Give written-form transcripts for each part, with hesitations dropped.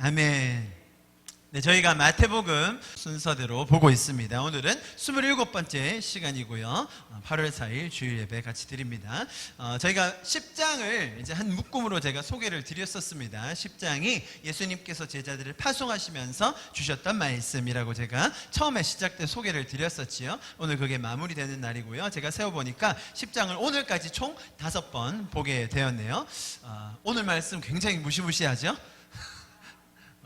아멘. 네, 저희가 마태복음 순서대로 보고 있습니다. 오늘은 27번째 시간이고요. 8월 4일 주일 예배 같이 드립니다. 저희가 10장을 이제 한 묶음으로 제가 소개를 드렸었습니다. 10장이 예수님께서 제자들을 파송하시면서 주셨던 말씀이라고 제가 처음에 시작 때 소개를 드렸었지요. 오늘 그게 마무리되는 날이고요. 제가 세어보니까 10장을 오늘까지 총 5번 보게 되었네요. 오늘 말씀 굉장히 무시무시하죠?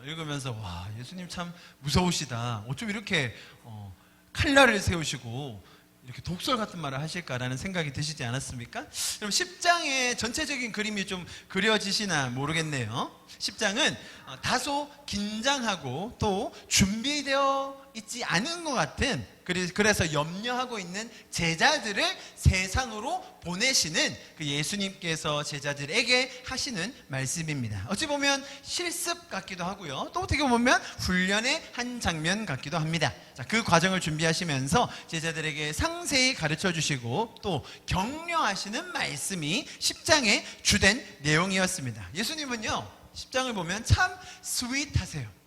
읽으면서 와, 예수님 참 무서우시다. 어쩜 이렇게 칼날을 세우시고 이렇게 독설 같은 말을 하실까라는 생각이 드시지 않았습니까? 여러분 10장의 전체적인 그림이 좀 그려지시나 모르겠네요. 10장은 다소 긴장하고 또 준비되어 있지 않은 것 같은, 그래서 염려하고 있는 제자들을 세상으로 보내시는 그 예수님께서 제자들에게 하시는 말씀입니다. 어찌 보면 실습 같기도 하고요, 또 어떻게 보면 훈련의 한 장면 같기도 합니다. 자, 그 과정을 준비하시면서 제자들에게 상세히 가르쳐 주시고 또 격려하시는 말씀이 10장의 주된 내용이었습니다. 예수님은요 10장을 보면 참 스윗하세요.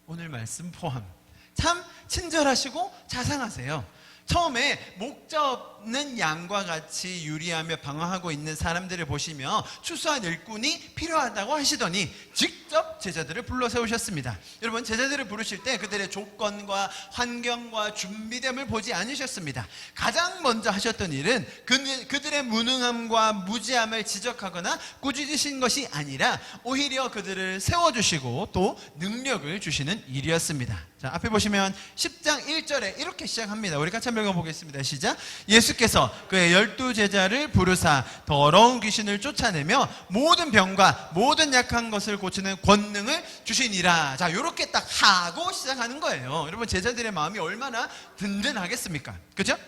오늘 말씀 포함 참 친절하시고 자상하세요. 처음에 목자 없는 양과 같이 유리하며 방황하고 있는 사람들을 보시며 추수한 일꾼이 필요하다고 하시더니 직접 제자들을 불러 세우셨습니다. 여러분, 제자들을 부르실 때 그들의 조건과 환경과 준비됨을 보지 않으셨습니다. 가장 먼저 하셨던 일은 그들의 무능함과 무지함을 지적하거나 꾸짖으신 것이 아니라 오히려 그들을 세워주시고 또 능력을 주시는 일이었습니다. 자, 앞에 보시면 10장 1절에 이렇게 시작합니다. 우리 같이 한번 읽어보겠습니다. 시작. 예수께서 그의 12제자를 부르사 더러운 귀신을 쫓아내며 모든 병과 모든 약한 것을 고치는 권능을 주시니라. 자, 이렇게 딱 하고 시작하는 거예요. 여러분, 제자들의 마음이 얼마나 든든하겠습니까? 그죠?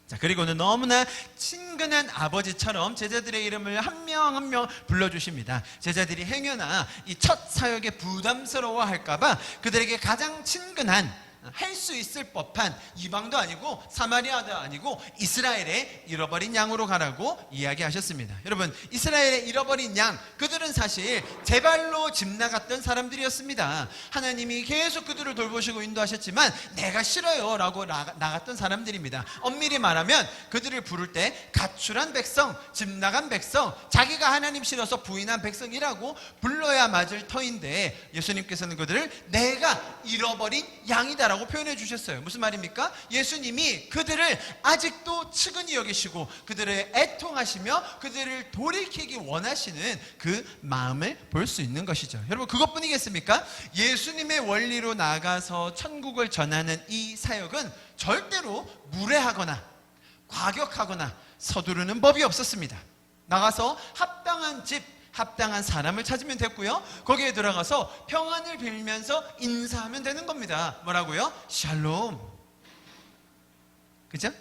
자, 그리고는 너무나 친근한 아버지처럼 제자들의 이름을 한 명 한 명 불러주십니다. 제자들이 행여나 이 첫 사역에 부담스러워 할까봐 그들에게 가장 친근한, 할 수 있을 법한 이방도 아니고 사마리아도 아니고 이스라엘의 잃어버린 양으로 가라고 이야기하셨습니다. 여러분, 이스라엘의 잃어버린 양, 그들은 사실 제발로 집 나갔던 사람들이었습니다. 하나님이 계속 그들을 돌보시고 인도하셨지만 내가 싫어요 라고 나갔던 사람들입니다. 엄밀히 말하면 그들을 부를 때 가출한 백성, 집 나간 백성, 자기가 하나님 싫어서 부인한 백성이라고 불러야 맞을 터인데 예수님께서는 그들을 내가 잃어버린 양이다 라고 표현해 주셨어요. 무슨 말입니까? 예수님이 그들을 아직도 측은히 여기시고 그들을 애통하시며 그들을 돌이키기 원하시는 그 마음을 볼 수 있는 것이죠. 여러분, 그것뿐이겠습니까? 예수님의 원리로 나가서 천국을 전하는 이 사역은 절대로 무례하거나 과격하거나 서두르는 법이 없었습니다. 나가서 합당한 집, 합당한 사람을 찾으면 됐고요, 거기에 들어가서 평안을 빌면서 인사하면 되는 겁니다. 뭐라고요? 샬롬. 그죠?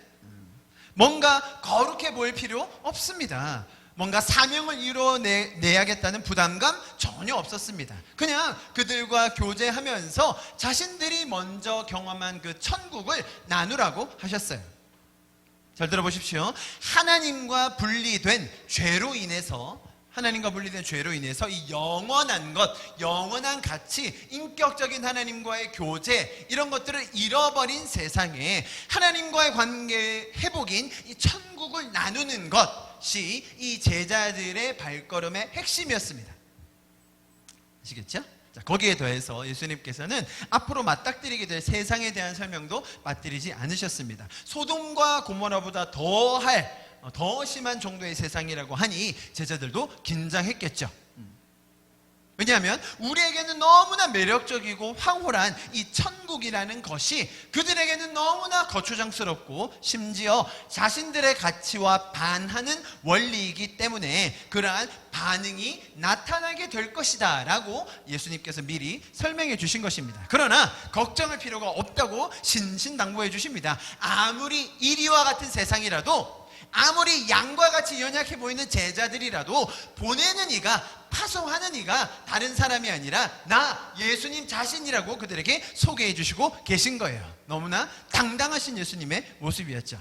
뭔가 거룩해 보일 필요 없습니다. 뭔가 사명을 이뤄내야겠다는 부담감 전혀 없었습니다. 그냥 그들과 교제하면서 자신들이 먼저 경험한 그 천국을 나누라고 하셨어요. 잘 들어보십시오. 하나님과 분리된 죄로 인해서 이 영원한 것, 영원한 가치, 인격적인 하나님과의 교제, 이런 것들을 잃어버린 세상에 하나님과의 관계 회복인 이 천국을 나누는 것이 이 제자들의 발걸음의 핵심이었습니다. 아시겠죠? 자, 거기에 더해서 예수님께서는 앞으로 맞닥뜨리게 될 세상에 대한 설명도 맞드리지 않으셨습니다. 소돔과 고모라보다 더 심한 정도의 세상이라고 하니 제자들도 긴장했겠죠. 왜냐하면 우리에게는 너무나 매력적이고 황홀한 이 천국이라는 것이 그들에게는 너무나 거추장스럽고 심지어 자신들의 가치와 반하는 원리이기 때문에 그러한 반응이 나타나게 될 것이다 라고 예수님께서 미리 설명해 주신 것입니다. 그러나 걱정할 필요가 없다고 신신당부해 주십니다. 아무리 이리와 같은 세상이라도, 아무리 양과 같이 연약해 보이는 제자들이라도 보내는 이가, 파송하는 이가 다른 사람이 아니라 나 예수님 자신이라고 그들에게 소개해 주시고 계신 거예요. 너무나 당당하신 예수님의 모습이었죠.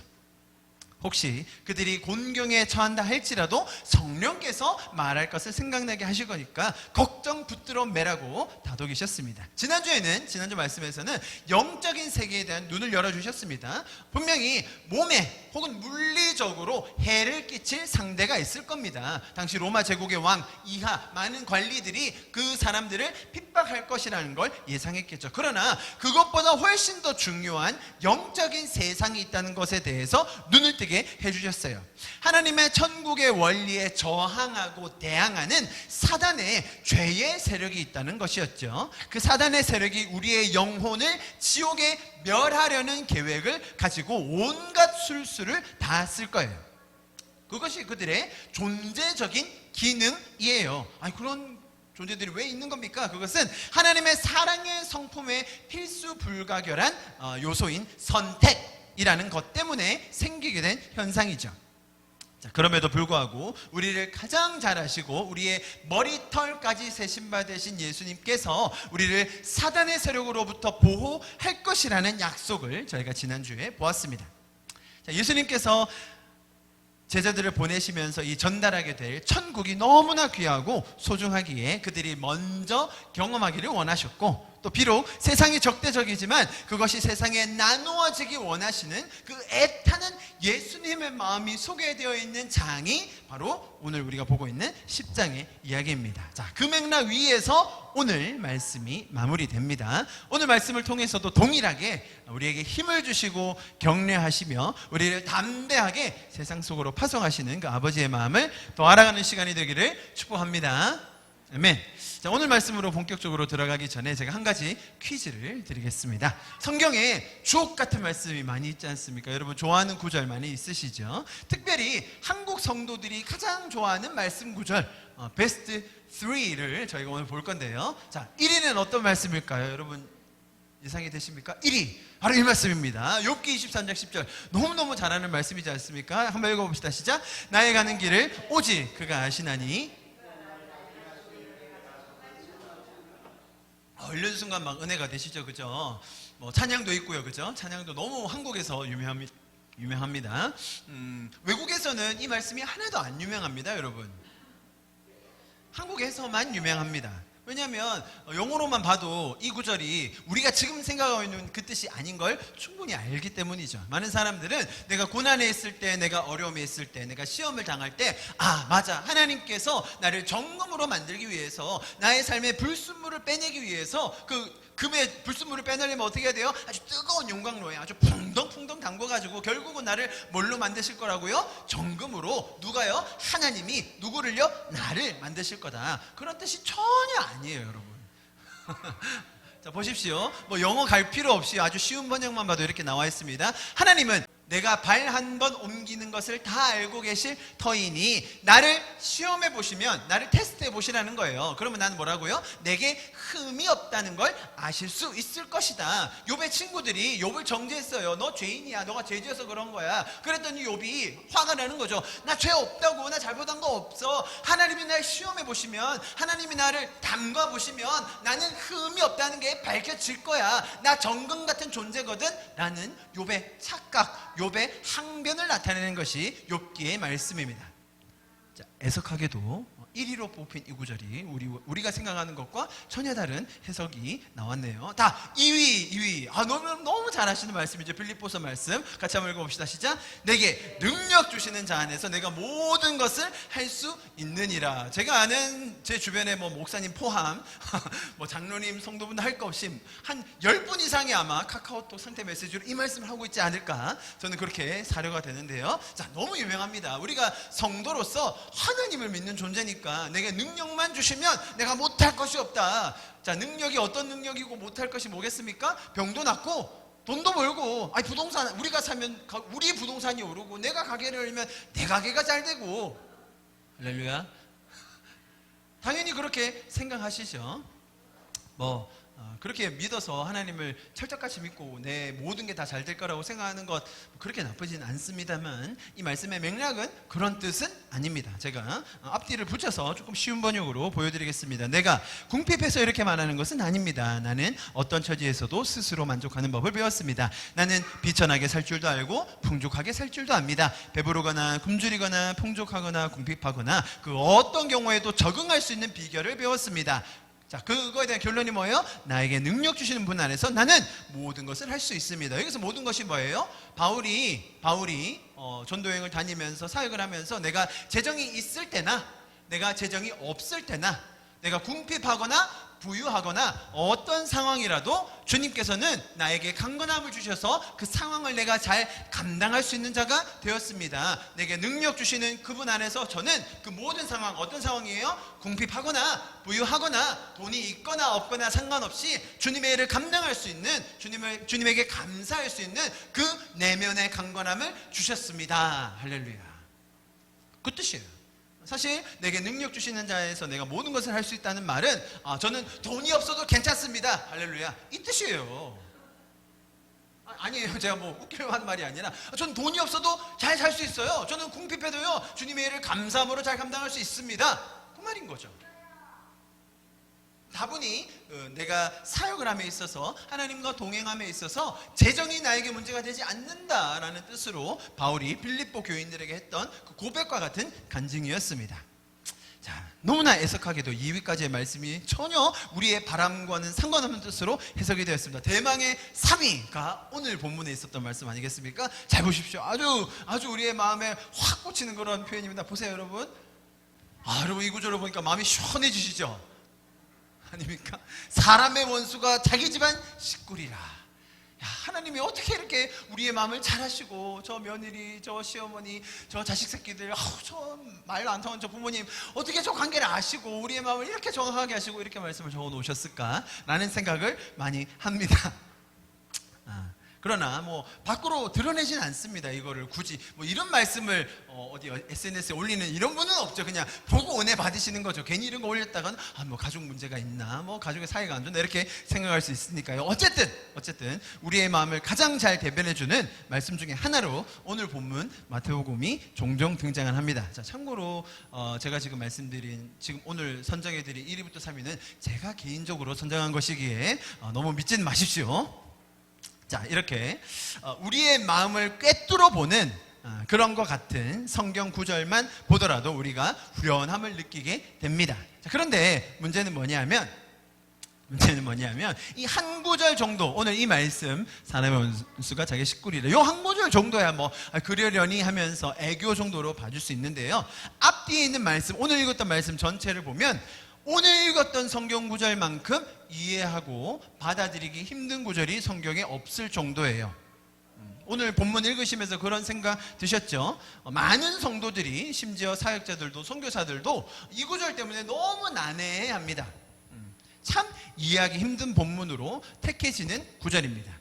혹시 그들이 곤경에 처한다 할지라도 성령께서 말할 것을 생각나게 하실 거니까 걱정 붙들어 매라고 다독이셨습니다. 지난주 말씀에서는 영적인 세계에 대한 눈을 열어주셨습니다. 분명히 몸에 혹은 물리적으로 해를 끼칠 상대가 있을 겁니다. 당시 로마 제국의 왕 이하 많은 관리들이 그 사람들을 핍박할 것이라는 걸 예상했겠죠. 그러나 그것보다 훨씬 더 중요한 영적인 세상이 있다는 것에 대해서 눈을 뜨게 해주셨어요. 하나님의 천국의 원리에 저항하고 대항하는 사단의 죄의 세력이 있다는 것이었죠. 그 사단의 세력이 우리의 영혼을 지옥에 멸하려는 계획을 가지고 온갖 술수를 다 쓸 거예요. 그것이 그들의 존재적인 기능이에요. 아니, 그런 존재들이 왜 있는 겁니까? 그것은 하나님의 사랑의 성품의 필수 불가결한 요소인 선택이라는 것 때문에 생기게 된 현상이죠. 자, 그럼에도 불구하고 우리를 가장 잘 아시고 우리의 머리털까지 세신 바 되신 예수님께서 우리를 사단의 세력으로부터 보호할 것이라는 약속을 저희가 지난주에 보았습니다. 자, 예수님께서 제자들을 보내시면서 이 전달하게 될 천국이 너무나 귀하고 소중하기에 그들이 먼저 경험하기를 원하셨고, 또 비록 세상이 적대적이지만 그것이 세상에 나누어지기 원하시는 그 애타는 예수님의 마음이 소개되어 있는 장이 바로 오늘 우리가 보고 있는 10장의 이야기입니다. 자, 그 맥락 위에서 오늘 말씀이 마무리됩니다. 오늘 말씀을 통해서도 동일하게 우리에게 힘을 주시고 격려하시며 우리를 담대하게 세상 속으로 파송하시는 그 아버지의 마음을 더 알아가는 시간이 되기를 축복합니다. 아멘. 자, 오늘 말씀으로 본격적으로 들어가기 전에 제가 한 가지 퀴즈를 드리겠습니다. 성경에 주옥 같은 말씀이 많이 있지 않습니까? 여러분 좋아하는 구절 많이 있으시죠? 특별히 한국 성도들이 가장 좋아하는 말씀 구절 베스트 3를 저희가 오늘 볼 건데요. 자, 1위는 어떤 말씀일까요? 여러분 예상이 되십니까? 1위 바로 이 말씀입니다. 욥기 23장 10절 너무너무 잘하는 말씀이지 않습니까? 한번 읽어봅시다. 시작. 나의 가는 길을 오직 그가 아시나니. 읽는 순간 막 은혜가 되시죠, 그죠? 뭐 찬양도 있고요, 그죠? 찬양도 너무 한국에서 유명합니다. 외국에서는 이 말씀이 하나도 안 유명합니다, 여러분. 한국에서만 유명합니다. 왜냐하면 영어로만 봐도 이 구절이 우리가 지금 생각하고 있는 그 뜻이 아닌 걸 충분히 알기 때문이죠. 많은 사람들은 내가 고난에 있을 때, 내가 어려움에 있을 때, 내가 시험을 당할 때, 아 맞아, 하나님께서 나를 정금으로 만들기 위해서, 나의 삶에 불순물을 빼내기 위해서 금의 불순물을 빼내려면 어떻게 해야 돼요? 아주 뜨거운 용광로에 아주 풍덩풍덩 담궈가지고 결국은 나를 뭘로 만드실 거라고요? 정금으로. 누가요? 하나님이 누구를요? 나를 만드실 거다. 그런 뜻이 전혀 아니에요, 여러분. 자, 보십시오. 뭐 영어 갈 필요 없이 아주 쉬운 번역만 봐도 이렇게 나와 있습니다. 하나님은 내가 발 한 번 옮기는 것을 다 알고 계실 터이니 나를 시험해 보시면, 나를 테스트해 보시라는 거예요. 그러면 나는 뭐라고요? 내게 흠이 없다는 걸 아실 수 있을 것이다. 욥의 친구들이 욥을 정죄했어요. 너 죄인이야, 너가 죄 지어서 그런 거야. 그랬더니 욥이 화가 나는 거죠. 나 죄 없다고, 나 잘못한 거 없어. 하나님이 날 시험해 보시면, 하나님이 나를 담가 보시면 나는 흠이 없다는 게 밝혀질 거야. 나 정금 같은 존재거든. 라는 욥의 착각, 욥의 항변을 나타내는 것이 욥기의 말씀입니다. 자, 애석하게도 1위로 뽑힌 이 구절이 우리가 생각하는 것과 전혀 다른 해석이 나왔네요. 다 2위. 너무 잘하시는 말씀이죠. 빌립보서 말씀 같이 한번 읽어봅시다. 시작. 내게 능력 주시는 자 안에서 내가 모든 것을 할 수 있느니라. 제가 아는 제 주변에 뭐 목사님 포함 뭐 장로님, 성도분들 할 거 없이 한 10분 이상이 아마 카카오톡 상태 메시지로 이 말씀을 하고 있지 않을까, 저는 그렇게 사료가 되는데요. 자, 너무 유명합니다. 우리가 성도로서 하나님을 믿는 존재니까 내게 능력만 주시면 내가 못할 것이 없다. 자, 능력이 어떤 능력이고 못할 것이 뭐겠습니까? 병도 낫고 돈도 벌고, 아니 부동산, 우리가 사면 우리 부동산이 오르고, 내가 가게를 열면 내 가게가 잘 되고. 할렐루야. 당연히 그렇게 생각하시죠. 뭐 그렇게 믿어서 하나님을 철저같이 믿고 내 모든 게 다 잘 될 거라고 생각하는 것 그렇게 나쁘진 않습니다만 이 말씀의 맥락은 그런 뜻은 아닙니다. 제가 앞뒤를 붙여서 조금 쉬운 번역으로 보여드리겠습니다. 내가 궁핍해서 이렇게 말하는 것은 아닙니다. 나는 어떤 처지에서도 스스로 만족하는 법을 배웠습니다. 나는 비천하게 살 줄도 알고 풍족하게 살 줄도 압니다. 배부르거나 굶주리거나 풍족하거나 궁핍하거나 그 어떤 경우에도 적응할 수 있는 비결을 배웠습니다. 자, 그거에 대한 결론이 뭐예요? 나에게 능력 주시는 분 안에서 나는 모든 것을 할 수 있습니다. 여기서 모든 것이 뭐예요? 바울이 전도여행을 다니면서 사역을 하면서 내가 재정이 있을 때나 내가 재정이 없을 때나 내가 궁핍하거나 부유하거나 어떤 상황이라도 주님께서는 나에게 강건함을 주셔서 그 상황을 내가 잘 감당할 수 있는 자가 되었습니다. 내게 능력 주시는 그분 안에서 저는 그 모든 상황, 어떤 상황이에요? 궁핍하거나 부유하거나 돈이 있거나 없거나 상관없이 주님의 일을 감당할 수 있는, 주님에게 감사할 수 있는 그 내면의 강건함을 주셨습니다. 할렐루야. 그 뜻이에요. 사실 내게 능력 주시는 자에서 내가 모든 것을 할 수 있다는 말은 저는 돈이 없어도 괜찮습니다. 할렐루야. 이 뜻이에요. 아니에요. 제가 뭐 웃기려고 하는 말이 아니라 저는 돈이 없어도 잘 살 수 있어요. 저는 궁핍해도요 주님의 일을 감사함으로 잘 감당할 수 있습니다. 그 말인 거죠. 다분히 내가 사역을 함에 있어서 하나님과 동행함에 있어서 재정이 나에게 문제가 되지 않는다라는 뜻으로 바울이 빌립보 교인들에게 했던 그 고백과 같은 간증이었습니다. 자, 너무나 애석하게도 2위까지의 말씀이 전혀 우리의 바람과는 상관없는 뜻으로 해석이 되었습니다. 대망의 3위가 오늘 본문에 있었던 말씀 아니겠습니까? 잘 보십시오. 아주 우리의 마음에 확 꽂히는 그런 표현입니다. 보세요, 여러분. 여러분 이 구절을 보니까 마음이 시원해지시죠? 아닙니까? 사람의 원수가 자기 집안 식구리라. 하나님이 어떻게 이렇게 우리의 마음을 잘 하시고 저 며느리, 저 시어머니, 저 자식 새끼들, 저 말 안 통하는 저 부모님 어떻게 저 관계를 아시고 우리의 마음을 이렇게 정확하게 하시고 이렇게 말씀을 적어 놓으셨을까? 라는 생각을 많이 합니다. 그러나 뭐 밖으로 드러내진 않습니다. 이거를 굳이 뭐 이런 말씀을 어디 SNS에 올리는 이런 분은 없죠. 그냥 보고 은혜 받으시는 거죠. 괜히 이런 거 올렸다가는 뭐 가족 문제가 있나, 뭐 가족의 사이가 안 좋나 이렇게 생각할 수 있으니까요. 어쨌든 우리의 마음을 가장 잘 대변해주는 말씀 중에 하나로 오늘 본문 마태복음이 종종 등장을 합니다. 자, 참고로 제가 지금 말씀드린 지금 오늘 선정해드린 1위부터 3위는 제가 개인적으로 선정한 것이기에 너무 믿지는 마십시오. 자, 이렇게 우리의 마음을 꿰뚫어 보는 그런 것 같은 성경 구절만 보더라도 우리가 후련함을 느끼게 됩니다. 자, 그런데 문제는 뭐냐면 이 한 구절 정도, 오늘 이 말씀 사람의 원수가 자기 식구리라, 이 한 구절 정도야 뭐 그러려니 하면서 애교 정도로 봐줄 수 있는데요, 앞뒤에 있는 말씀, 오늘 읽었던 말씀 전체를 보면 오늘 읽었던 성경 구절만큼 이해하고 받아들이기 힘든 구절이 성경에 없을 정도예요. 오늘 본문 읽으시면서 그런 생각 드셨죠? 많은 성도들이, 심지어 사역자들도 선교사들도 이 구절 때문에 너무 난해합니다. 참 이해하기 힘든 본문으로 택해지는 구절입니다.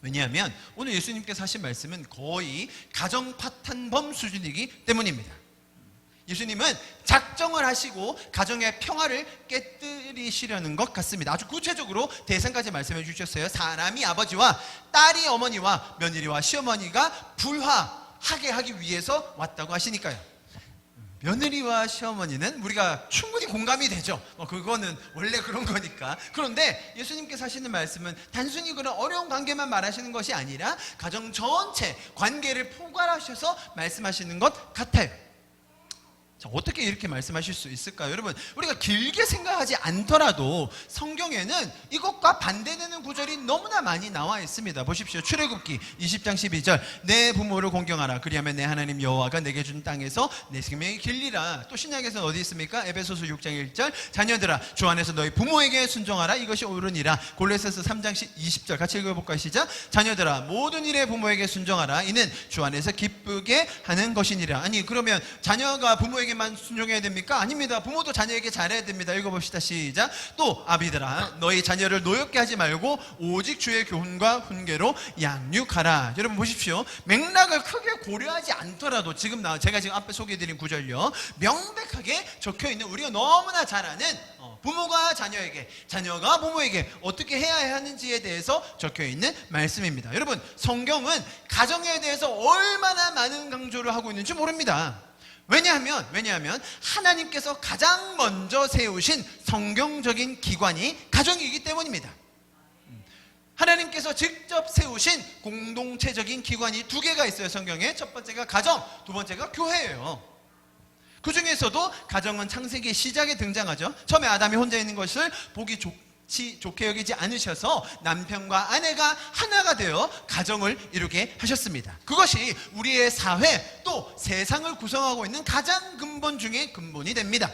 왜냐하면 오늘 예수님께서 하신 말씀은 거의 가정 파탄범 수준이기 때문입니다. 예수님은 작정을 하시고 가정의 평화를 깨뜨리시려는 것 같습니다. 아주 구체적으로 대상까지 말씀해 주셨어요. 사람이 아버지와 딸이 어머니와 며느리와 시어머니가 불화하게 하기 위해서 왔다고 하시니까요. 며느리와 시어머니는 우리가 충분히 공감이 되죠. 그거는 원래 그런 거니까. 그런데 예수님께서 하시는 말씀은 단순히 그런 어려운 관계만 말하시는 것이 아니라 가정 전체 관계를 포괄하셔서 말씀하시는 것 같아요. 자, 어떻게 이렇게 말씀하실 수 있을까요? 여러분, 우리가 길게 생각하지 않더라도 성경에는 이것과 반대되는 구절이 너무나 많이 나와 있습니다. 보십시오. 출애굽기 20장 12절, 내 부모를 공경하라. 그리하면 내 하나님 여호와가 내게 준 땅에서 내 생명이 길리라. 또 신약에서는 어디 있습니까? 에베소서 6장 1절, 자녀들아 주 안에서 너희 부모에게 순종하라. 이것이 옳으니라. 골로새서 3장 20절 같이 읽어볼까요? 시작. 자녀들아 모든 일에 부모에게 순종하라. 이는 주 안에서 기쁘게 하는 것이니라. 아니, 그러면 자녀가 부모에게 부모에게만 순종해야 됩니까? 아닙니다. 부모도 자녀에게 잘해야 됩니다. 읽어봅시다. 시작. 또 아비들아 너희 자녀를 노엽게 하지 말고 오직 주의 교훈과 훈계로 양육하라. 여러분 보십시오. 맥락을 크게 고려하지 않더라도 제가 지금 앞에 소개해드린 구절요, 명백하게 적혀있는, 우리가 너무나 잘 아는 부모가 자녀에게, 자녀가 부모에게 어떻게 해야 하는지에 대해서 적혀있는 말씀입니다. 여러분, 성경은 가정에 대해서 얼마나 많은 강조를 하고 있는지 모릅니다. 왜냐하면 하나님께서 가장 먼저 세우신 성경적인 기관이 가정이기 때문입니다. 하나님께서 직접 세우신 공동체적인 기관이 두 개가 있어요, 성경에. 첫 번째가 가정, 두 번째가 교회예요. 그 중에서도 가정은 창세기의 시작에 등장하죠. 처음에 아담이 혼자 있는 것을 보기 좋게 여기지 않으셔서 남편과 아내가 하나가 되어 가정을 이루게 하셨습니다. 그것이 우리의 사회 또 세상을 구성하고 있는 가장 근본 중의 근본이 됩니다.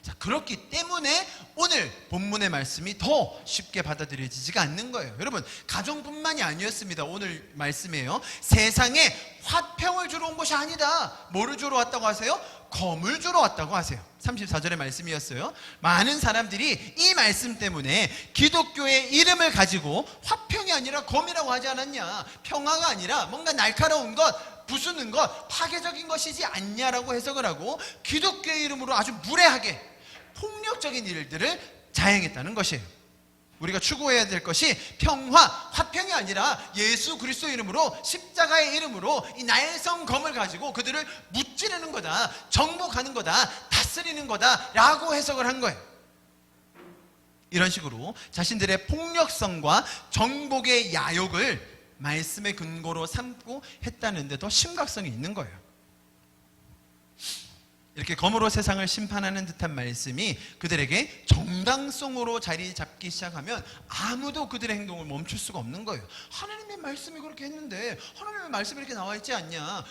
자, 그렇기 때문에 오늘 본문의 말씀이 더 쉽게 받아들여지지가 않는 거예요. 여러분, 가정뿐만이 아니었습니다. 오늘 말씀이에요. 세상에 화평을 주러 온 것이 아니다. 뭐를 주러 왔다고 하세요? 검을 주러 왔다고 하세요. 34절의 말씀이었어요. 많은 사람들이 이 말씀 때문에 기독교의 이름을 가지고 화평이 아니라 검이라고 하지 않았냐, 평화가 아니라 뭔가 날카로운 것, 부수는 것, 파괴적인 것이지 않냐라고 해석을 하고 기독교의 이름으로 아주 무례하게 폭력적인 일들을 자행했다는 것이에요. 우리가 추구해야 될 것이 평화, 화평이 아니라 예수 그리스도 이름으로, 십자가의 이름으로 이 날성검을 가지고 그들을 무찌르는 거다, 정복하는 거다, 다스리는 거다 라고 해석을 한 거예요. 이런 식으로 자신들의 폭력성과 정복의 야욕을 말씀의 근거로 삼고 했다는 데 더 심각성이 있는 거예요. 이렇게 검으로 세상을 심판하는 듯한 말씀이 그들에게 정당성으로 자리 잡기 시작하면 아무도 그들의 행동을 멈출 수가 없는 거예요. 하나님의 말씀이 그렇게 했는데 하나님의 말씀이 이렇게 나와 있지 않냐,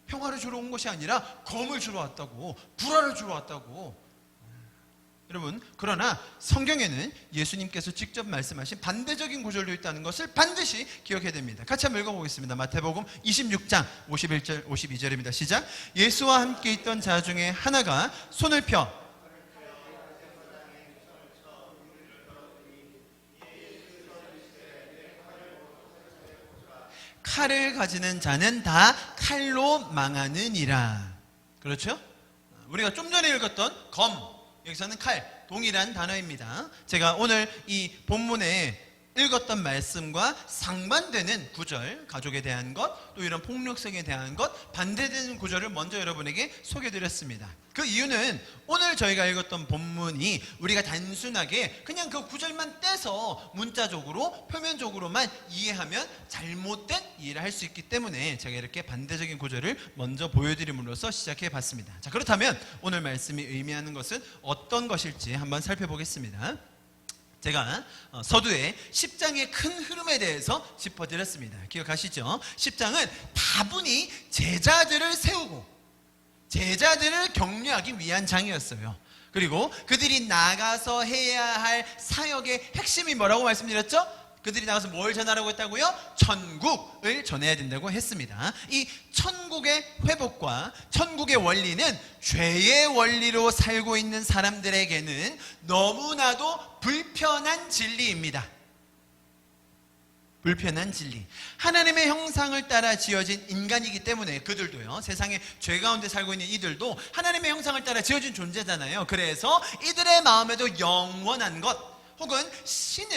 평화를 주러 온 것이 아니라 검을 주러 왔다고, 불화를 주러 왔다고. 여러분, 그러나 성경에는 예수님께서 직접 말씀하신 반대적인 구절도 있다는 것을 반드시 기억해야 됩니다. 같이 한번 읽어보겠습니다. 마태복음 26장 51절 52절입니다. 시작. 예수와 함께 있던 자 중에 하나가 손을 펴 칼을 가지는 자는 다 칼로 망하느니라. 그렇죠? 우리가 좀 전에 읽었던 검, 여기서는 칼, 동일한 단어입니다. 제가 오늘 이 본문에 읽었던 말씀과 상반되는 구절, 가족에 대한 것, 또 이런 폭력성에 대한 것, 반대되는 구절을 먼저 여러분에게 소개해드렸습니다. 그 이유는 오늘 저희가 읽었던 본문이 우리가 단순하게 그냥 그 구절만 떼서 문자적으로, 표면적으로만 이해하면 잘못된 이해를 할 수 있기 때문에 제가 이렇게 반대적인 구절을 먼저 보여드림으로써 시작해 봤습니다. 자, 그렇다면 오늘 말씀이 의미하는 것은 어떤 것일지 한번 살펴보겠습니다. 제가 서두에 10장의 큰 흐름에 대해서 짚어드렸습니다. 기억하시죠? 10장은 다분히 제자들을 세우고 제자들을 격려하기 위한 장이었어요. 그리고 그들이 나가서 해야 할 사역의 핵심이 뭐라고 말씀드렸죠? 그들이 나가서 뭘 전하라고 했다고요? 천국을 전해야 된다고 했습니다. 이 천국의 회복과 천국의 원리는 죄의 원리로 살고 있는 사람들에게는 너무나도 불편한 진리입니다. 불편한 진리. 하나님의 형상을 따라 지어진 인간이기 때문에 그들도요, 세상에 죄 가운데 살고 있는 이들도 하나님의 형상을 따라 지어진 존재잖아요. 그래서 이들의 마음에도 영원한 것, 혹은 신,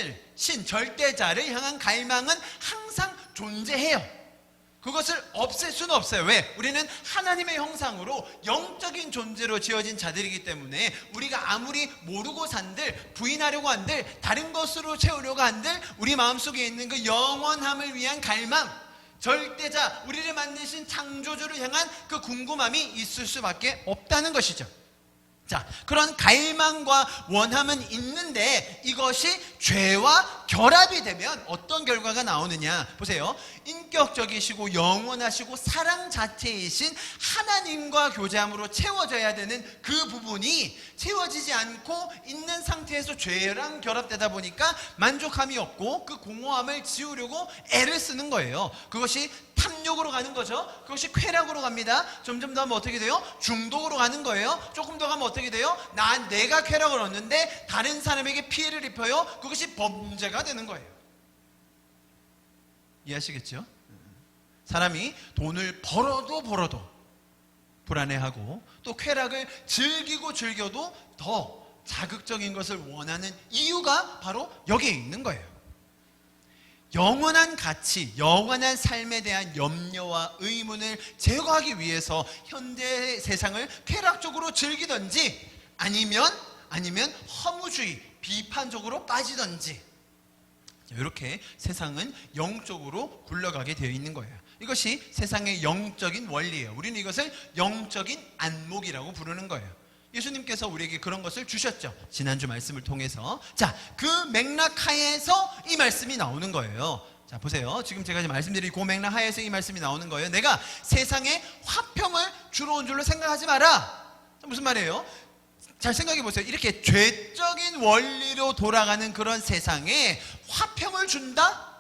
절대자를 향한 갈망은 항상 존재해요. 그것을 없앨 수는 없어요. 왜? 우리는 하나님의 형상으로 영적인 존재로 지어진 자들이기 때문에 우리가 아무리 모르고 산들, 부인하려고 한들, 다른 것으로 채우려고 한들 우리 마음속에 있는 그 영원함을 위한 갈망, 절대자, 우리를 만드신 창조주를 향한 그 궁금함이 있을 수밖에 없다는 것이죠. 자, 그런 갈망과 원함은 있는데 이것이 죄와 결합이 되면 어떤 결과가 나오느냐 보세요. 인격적이시고 영원하시고 사랑 자체이신 하나님과 교제함으로 채워져야 되는 그 부분이 채워지지 않고 있는 상태에서 죄랑 결합되다 보니까 만족함이 없고 그 공허함을 지우려고 애를 쓰는 거예요. 그것이 탐욕으로 가는 거죠. 그것이 쾌락으로 갑니다. 점점 더 하면 어떻게 돼요? 중독으로 가는 거예요. 조금 더 가면 어떻게 돼요? 내가 쾌락을 얻는데 다른 사람에게 피해를 입혀요. 그것이 범죄가 되는 거예요. 이해하시겠죠? 사람이 돈을 벌어도 불안해하고 또 쾌락을 즐겨도 더 자극적인 것을 원하는 이유가 바로 여기에 있는 거예요. 영원한 가치, 영원한 삶에 대한 염려와 의문을 제거하기 위해서 현대 세상을 쾌락적으로 즐기든지 아니면 허무주의, 비판적으로 빠지든지 이렇게 세상은 영적으로 굴러가게 되어 있는 거예요. 이것이 세상의 영적인 원리예요. 우리는 이것을 영적인 안목이라고 부르는 거예요. 예수님께서 우리에게 그런 것을 주셨죠. 지난주 말씀을 통해서. 자, 그 맥락 하에서 이 말씀이 나오는 거예요. 자, 보세요. 지금 제가 말씀드린 그 맥락 하에서 이 말씀이 나오는 거예요. 내가 세상에 화평을 주러 온 줄로 생각하지 마라. 무슨 말이에요? 잘 생각해 보세요. 이렇게 죄적인 원리로 돌아가는 그런 세상에 화평을 준다?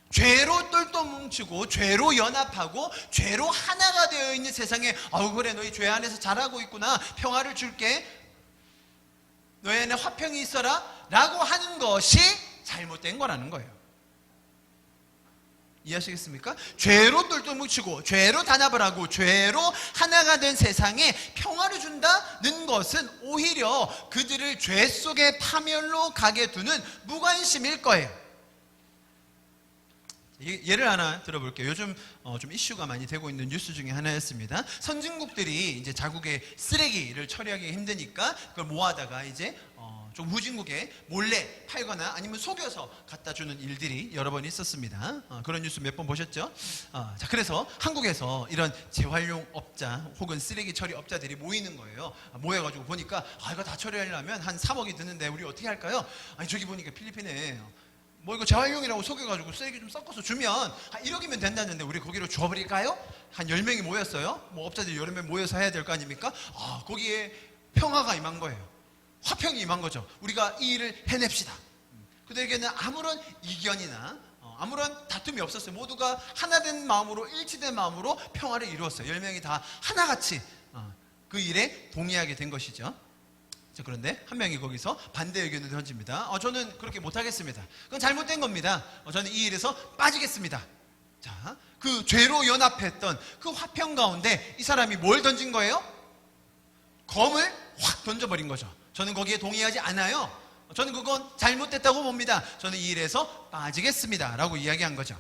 죄로 똘똘 뭉치고 죄로 연합하고 죄로 하나가 되어 있는 세상에 그래 너희 죄 안에서 잘하고 있구나, 평화를 줄게, 너희 안에 화평이 있어라 라고 하는 것이 잘못된 거라는 거예요. 이해하시겠습니까? 죄로 똘똘 뭉치고 죄로 단합을 하고 죄로 하나가 된 세상에 평화를 준다는 것은 오히려 그들을 죄 속의 파멸로 가게 두는 무관심일 거예요. 예를 하나 들어볼게요. 요즘 좀 이슈가 많이 되고 있는 뉴스 중에 하나였습니다. 선진국들이 이제 자국의 쓰레기를 처리하기 힘드니까 그걸 모아다가 이제 좀 후진국에 몰래 팔거나 아니면 속여서 갖다 주는 일들이 여러 번 있었습니다. 그런 뉴스 몇 번 보셨죠? 자, 그래서 한국에서 이런 재활용업자 혹은 쓰레기 처리 업자들이 모이는 거예요. 모여가지고 보니까 이거 다 처리하려면 한 3억이 드는데 우리 어떻게 할까요? 저기 보니까 필리핀에 이거 재활용이라고 속여가지고 쓰레기 좀 섞어서 주면 한 1억이면 된다는데 우리 거기로 줘버릴까요? 한 10명이 모였어요. 업자들이 여러 명 모여서 해야 될 거 아닙니까? 거기에 평화가 임한 거예요. 화평이 임한 거죠. 우리가 이 일을 해냅시다. 그들에게는 아무런 이견이나 아무런 다툼이 없었어요. 모두가 하나된 마음으로, 일치된 마음으로 평화를 이루었어요. 10명이 다 하나같이 그 일에 동의하게 된 것이죠. 그런데 한 명이 거기서 반대 의견을 던집니다. 저는 그렇게 못하겠습니다. 그건 잘못된 겁니다. 저는 이 일에서 빠지겠습니다. 자, 그 죄로 연합했던 그 화평 가운데 이 사람이 뭘 던진 거예요? 검을 확 던져버린 거죠. 저는 거기에 동의하지 않아요. 저는 그건 잘못됐다고 봅니다. 저는 이 일에서 빠지겠습니다 라고 이야기한 거죠.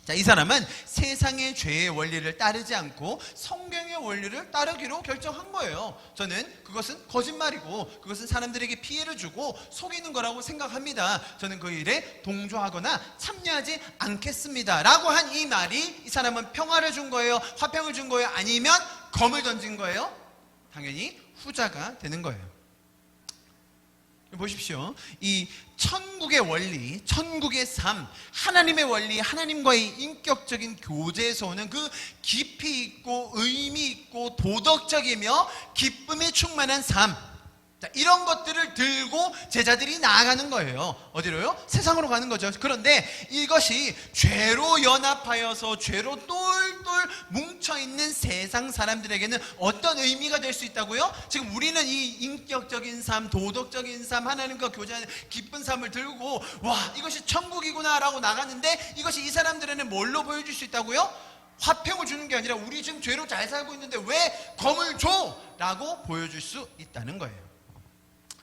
자, 이 사람은 세상의 죄의 원리를 따르지 않고 성경의 원리를 따르기로 결정한 거예요. 저는 그것은 거짓말이고 그것은 사람들에게 피해를 주고 속이는 거라고 생각합니다. 저는 그 일에 동조하거나 참여하지 않겠습니다 라고 한 이 말이 이 사람은 평화를 준 거예요? 화평을 준 거예요? 아니면 검을 던진 거예요? 당연히 후자가 되는 거예요. 보십시오. 이 천국의 원리, 천국의 삶, 하나님의 원리, 하나님과의 인격적인 교제에서 오는 그 깊이 있고 의미 있고 도덕적이며 기쁨에 충만한 삶, 자, 이런 것들을 들고 제자들이 나아가는 거예요. 어디로요? 세상으로 가는 거죠. 그런데 이것이 죄로 연합하여서 죄로 똘똘 뭉쳐있는 세상 사람들에게는 어떤 의미가 될 수 있다고요? 지금 우리는 이 인격적인 삶, 도덕적인 삶, 하나님과 교제하는 기쁜 삶을 들고 이것이 천국이구나 라고 나가는데 이것이 이 사람들에게는 뭘로 보여줄 수 있다고요? 화평을 주는 게 아니라 우리 지금 죄로 잘 살고 있는데 왜 검을 줘? 라고 보여줄 수 있다는 거예요.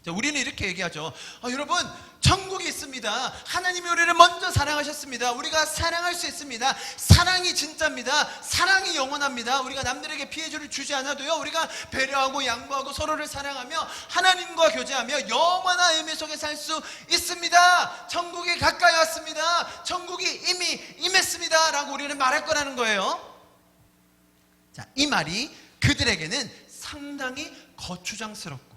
자, 우리는 이렇게 얘기하죠. 여러분, 천국이 있습니다. 하나님이 우리를 먼저 사랑하셨습니다. 우리가 사랑할 수 있습니다. 사랑이 진짜입니다. 사랑이 영원합니다. 우리가 남들에게 피해를 주지 않아도요, 우리가 배려하고 양보하고 서로를 사랑하며 하나님과 교제하며 영원한 의미 속에 살 수 있습니다. 천국이 가까이 왔습니다. 천국이 이미 임했습니다 라고 우리는 말할 거라는 거예요. 자, 이 말이 그들에게는 상당히 거추장스럽고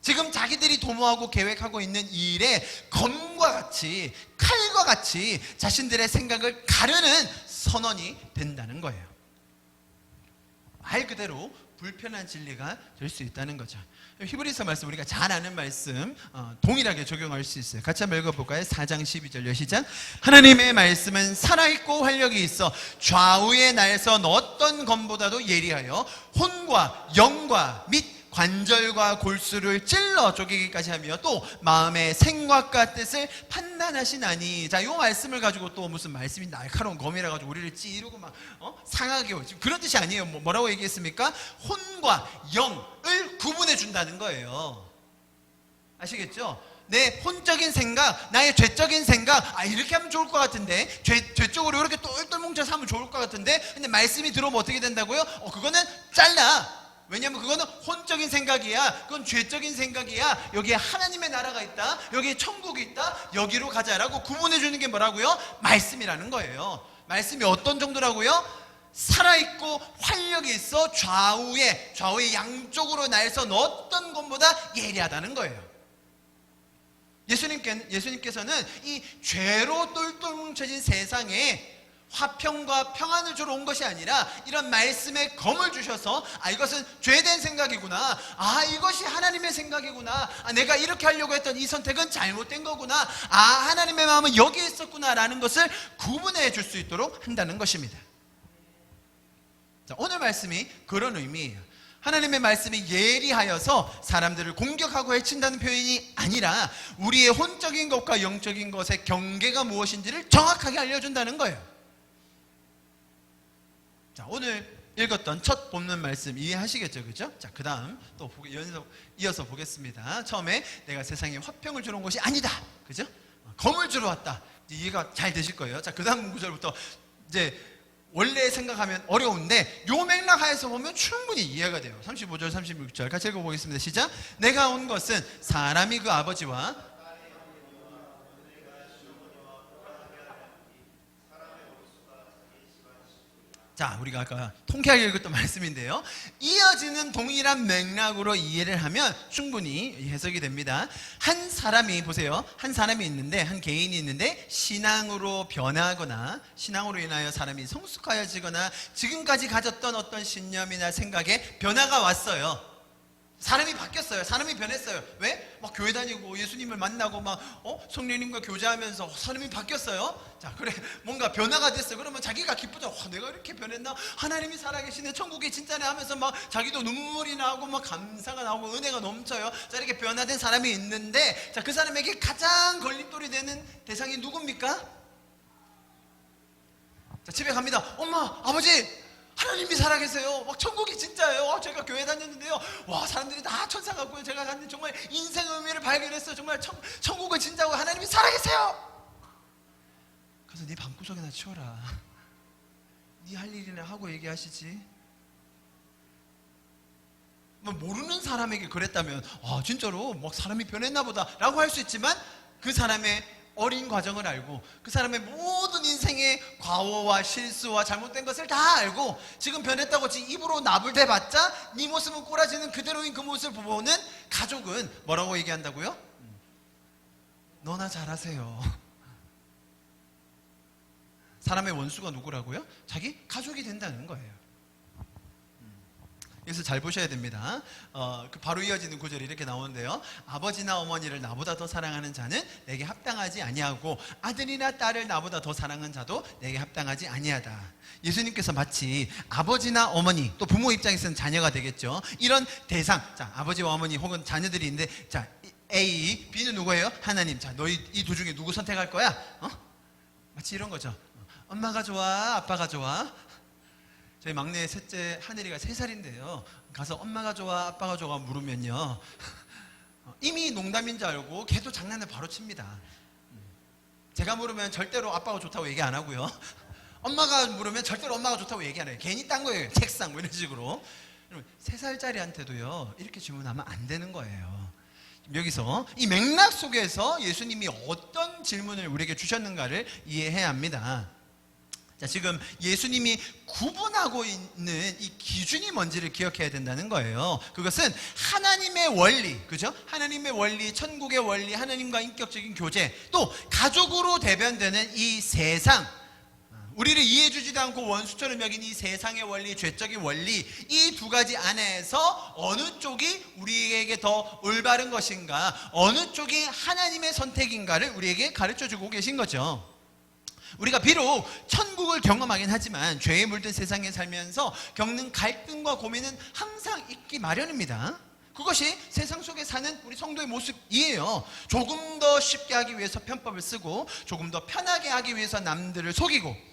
지금 자기들이 도모하고 계획하고 있는 이 일에 검과 같이, 칼과 같이 자신들의 생각을 가르는 선언이 된다는 거예요. 말 그대로 불편한 진리가 될 수 있다는 거죠. 히브리서 말씀 우리가 잘 아는 말씀 동일하게 적용할 수 있어요. 같이 한번 읽어볼까요? 4장 12절 시작. 하나님의 말씀은 살아있고 활력이 있어 좌우에 날선 어떤 검보다도 예리하여 혼과 영과 및 관절과 골수를 찔러 쪼개기까지 하며 또 마음의 생각과 뜻을 판단하시나니. 자, 이 말씀을 가지고 또 무슨 말씀이 날카로운 검이라 가지고 우리를 찌르고 막 상하게 지금 그런 뜻이 아니에요. 뭐라고 얘기했습니까? 혼과 영을 구분해 준다는 거예요. 아시겠죠? 내 혼적인 생각, 나의 죄적인 생각, 이렇게 하면 좋을 것 같은데, 죄적으로 이렇게 똘똘 뭉쳐서 하면 좋을 것 같은데, 근데 말씀이 들어오면 어떻게 된다고요? 그거는 잘라. 왜냐하면 그거는 혼적인 생각이야. 그건 죄적인 생각이야. 여기에 하나님의 나라가 있다. 여기에 천국이 있다. 여기로 가자라고 구분해 주는 게 뭐라고요? 말씀이라는 거예요. 말씀이 어떤 정도라고요? 살아있고 활력이 있어 좌우의 양쪽으로 날선 어떤 것보다 예리하다는 거예요. 예수님께서는 이 죄로 똘똘 뭉쳐진 세상에 화평과 평안을 주러 온 것이 아니라 이런 말씀의 검을 주셔서 이것은 죄된 생각이구나, 이것이 하나님의 생각이구나, 내가 이렇게 하려고 했던 이 선택은 잘못된 거구나, 하나님의 마음은 여기에 있었구나 라는 것을 구분해 줄 수 있도록 한다는 것입니다. 자, 오늘 말씀이 그런 의미예요. 하나님의 말씀이 예리하여서 사람들을 공격하고 해친다는 표현이 아니라 우리의 혼적인 것과 영적인 것의 경계가 무엇인지를 정확하게 알려준다는 거예요. 자, 오늘 읽었던 첫 본문 말씀 이해하시겠죠? 그죠? 자, 그 다음 또 이어서 보겠습니다. 처음에 내가 세상에 화평을 주러 온 것이 아니다. 그죠? 검을 주러 왔다. 이해가 잘 되실 거예요. 자, 그 다음 구절부터 이제 원래 생각하면 어려운데 요 맥락 하에서 보면 충분히 이해가 돼요. 35절 36절 같이 읽어보겠습니다. 시작. 내가 온 것은 사람이 그 아버지와 자, 우리가 아까 통쾌하게 읽었던 말씀인데요, 이어지는 동일한 맥락으로 이해를 하면 충분히 해석이 됩니다. 한 사람이 보세요. 한 사람이 있는데, 한 개인이 있는데 신앙으로 변하거나 신앙으로 인하여 사람이 성숙하여지거나 지금까지 가졌던 어떤 신념이나 생각에 변화가 왔어요. 사람이 바뀌었어요. 사람이 변했어요. 왜? 막 교회 다니고 예수님을 만나고 막 성령님과 교제하면서 사람이 바뀌었어요. 자, 그래, 뭔가 변화가 됐어요. 그러면 자기가 기쁘죠. 내가 이렇게 변했나? 하나님이 살아계시네, 천국이 진짜네 하면서 막 자기도 눈물이 나고 막 감사가 나오고 은혜가 넘쳐요. 자, 이렇게 변화된 사람이 있는데, 자, 그 사람에게 가장 걸림돌이 되는 대상이 누굽니까? 자, 집에 갑니다. 엄마, 아버지, 하나님이 살아계세요. 막 천국이 진짜예요. 제가 교회 다녔는데요, 와, 사람들이 다 천사 같고요. 제가 갔는데 정말 인생 의미를 발견했어요. 정말 천국은 진짜고 하나님이 살아계세요. 그래서 네 방구석에나 치워라. 네 할 일이나 하고 얘기하시지. 뭐 모르는 사람에게 그랬다면 진짜로 막 사람이 변했나 보다 라고 할 수 있지만, 그 사람의 어린 과정을 알고 그 사람의 모든 인생의 과오와 실수와 잘못된 것을 다 알고 지금 변했다고 입으로 나불대봤자 네 모습은 꼬라지는 그대로인 그 모습을 보는 가족은 뭐라고 얘기한다고요? 너나 잘하세요. 사람의 원수가 누구라고요? 자기 가족이 된다는 거예요. 그래서 잘 보셔야 됩니다. 바로 이어지는 구절이 이렇게 나오는데요, 아버지나 어머니를 나보다 더 사랑하는 자는 내게 합당하지 아니하고 아들이나 딸을 나보다 더 사랑하는 자도 내게 합당하지 아니하다. 예수님께서 마치 아버지나 어머니, 또 부모 입장에서는 자녀가 되겠죠, 이런 대상, 자, 아버지와 어머니 혹은 자녀들이 있는데, 자, A, B는 누구예요? 하나님. 자, 너희 이 두 중에 누구 선택할 거야? 마치 이런 거죠. 엄마가 좋아, 아빠가 좋아? 저희 막내 셋째 하늘이가 3살인데요 가서 엄마가 좋아, 아빠가 좋아 물으면요, 이미 농담인 줄 알고 걔도 장난을 바로 칩니다. 제가 물으면 절대로 아빠가 좋다고 얘기 안 하고요, 엄마가 물으면 절대로 엄마가 좋다고 얘기 안 해요. 괜히 딴 거예요. 책상 뭐 이런 식으로. 3살짜리한테도요 이렇게 질문하면 안 되는 거예요. 여기서 이 맥락 속에서 예수님이 어떤 질문을 우리에게 주셨는가를 이해해야 합니다. 자, 지금 예수님이 구분하고 있는 이 기준이 뭔지를 기억해야 된다는 거예요. 그것은 하나님의 원리, 그죠? 하나님의 원리, 천국의 원리, 하나님과 인격적인 교제, 또 가족으로 대변되는 이 세상, 우리를 이해해주지도 않고 원수처럼 여긴 이 세상의 원리, 죄적인 원리, 이 두 가지 안에서 어느 쪽이 우리에게 더 올바른 것인가, 어느 쪽이 하나님의 선택인가를 우리에게 가르쳐주고 계신 거죠. 우리가 비록 천국을 경험하긴 하지만 죄에 물든 세상에 살면서 겪는 갈등과 고민은 항상 있기 마련입니다. 그것이 세상 속에 사는 우리 성도의 모습이에요. 조금 더 쉽게 하기 위해서 편법을 쓰고, 조금 더 편하게 하기 위해서 남들을 속이고,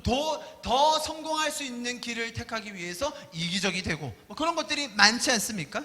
또 더 성공할 수 있는 길을 택하기 위해서 이기적이 되고, 그런 것들이 많지 않습니까?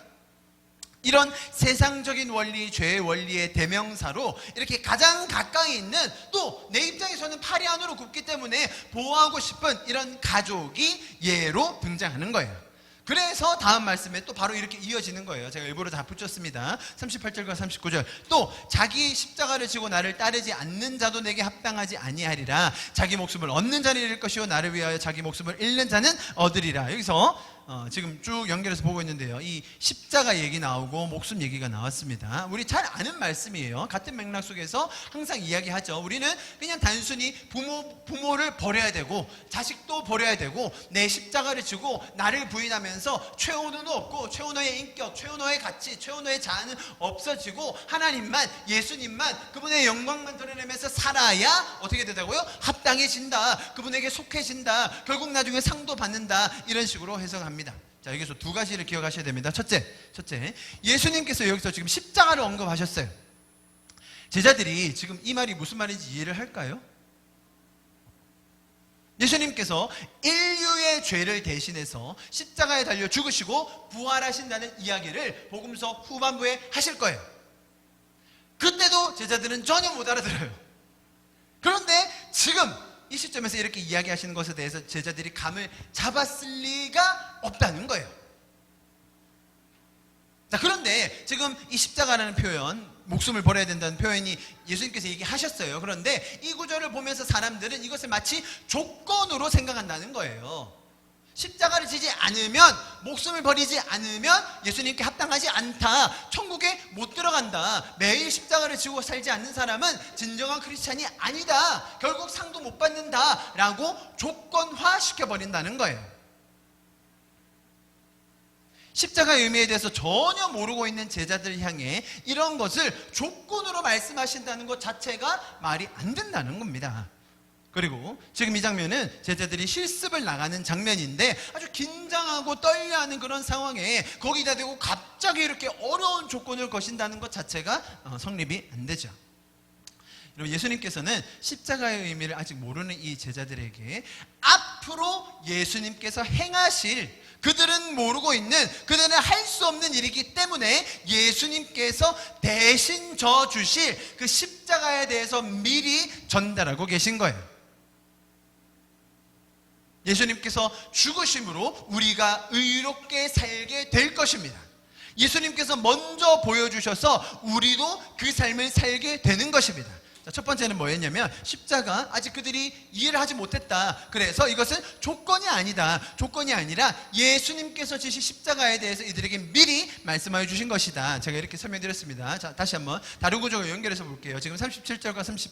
이런 세상적인 원리, 죄의 원리의 대명사로 이렇게 가장 가까이 있는, 또 내 입장에서는 팔이 안으로 굽기 때문에 보호하고 싶은 이런 가족이 예로 등장하는 거예요. 그래서 다음 말씀에 또 바로 이렇게 이어지는 거예요. 제가 일부러 다 붙였습니다. 38절과 39절. 또 자기 십자가를 지고 나를 따르지 않는 자도 내게 합당하지 아니하리라. 자기 목숨을 얻는 자는 잃을 것이요 나를 위하여 자기 목숨을 잃는 자는 얻으리라. 여기서 지금 쭉 연결해서 보고 있는데요, 이 십자가 얘기 나오고 목숨 얘기가 나왔습니다. 우리 잘 아는 말씀이에요. 같은 맥락 속에서 항상 이야기하죠. 우리는 그냥 단순히 부모를 버려야 되고, 자식도 버려야 되고, 내 십자가를 지고 나를 부인하면서 최원호는 없고, 최원호의 인격, 최원호의 가치, 최원호의 자아는 없어지고, 하나님만, 예수님만, 그분의 영광만 드러내면서 살아야 어떻게 되다고요? 합당해진다, 그분에게 속해진다, 결국 나중에 상도 받는다, 이런 식으로 해석합니다. 자, 여기서 두 가지를 기억하셔야 됩니다. 첫째, 예수님께서 여기서 지금 십자가를 언급하셨어요. 제자들이 지금 이 말이 무슨 말인지 이해를 할까요? 예수님께서 인류의 죄를 대신해서 십자가에 달려 죽으시고 부활하신다는 이야기를 복음서 후반부에 하실 거예요. 그때도 제자들은 전혀 못 알아들어요. 그런데 지금 이 시점에서 이렇게 이야기하시는 것에 대해서 제자들이 감을 잡았을 리가 없다는 거예요. 자, 그런데 지금 이 십자가라는 표현, 목숨을 버려야 된다는 표현이 예수님께서 얘기하셨어요. 그런데 이 구절을 보면서 사람들은 이것을 마치 조건으로 생각한다는 거예요. 십자가를 지지 않으면, 목숨을 버리지 않으면 예수님께 합당하지 않다, 천국에 못 들어간다, 매일 십자가를 지고 살지 않는 사람은 진정한 크리스찬이 아니다, 결국 상도 못 받는다 라고 조건화 시켜버린다는 거예요. 십자가의 의미에 대해서 전혀 모르고 있는 제자들 향해 이런 것을 조건으로 말씀하신다는 것 자체가 말이 안 된다는 겁니다. 그리고 지금 이 장면은 제자들이 실습을 나가는 장면인데, 아주 긴장하고 떨려하는 그런 상황에 거기다 대고 갑자기 이렇게 어려운 조건을 거신다는 것 자체가 성립이 안 되죠. 여러분, 예수님께서는 십자가의 의미를 아직 모르는 이 제자들에게 앞으로 예수님께서 행하실, 그들은 모르고 있는, 그들은 할 수 없는 일이기 때문에 예수님께서 대신 져 주실 그 십자가에 대해서 미리 전달하고 계신 거예요. 예수님께서 죽으심으로 우리가 의롭게 살게 될 것입니다. 예수님께서 먼저 보여주셔서 우리도 그 삶을 살게 되는 것입니다. 자, 첫 번째는 뭐였냐면, 십자가 아직 그들이 이해를 하지 못했다. 그래서 이것은 조건이 아니다, 조건이 아니라 예수님께서 지신 십자가에 대해서 이들에게 미리 말씀하여 주신 것이다. 제가 이렇게 설명드렸습니다. 자, 다시 한번 다른 구절과 연결해서 볼게요. 지금 37절과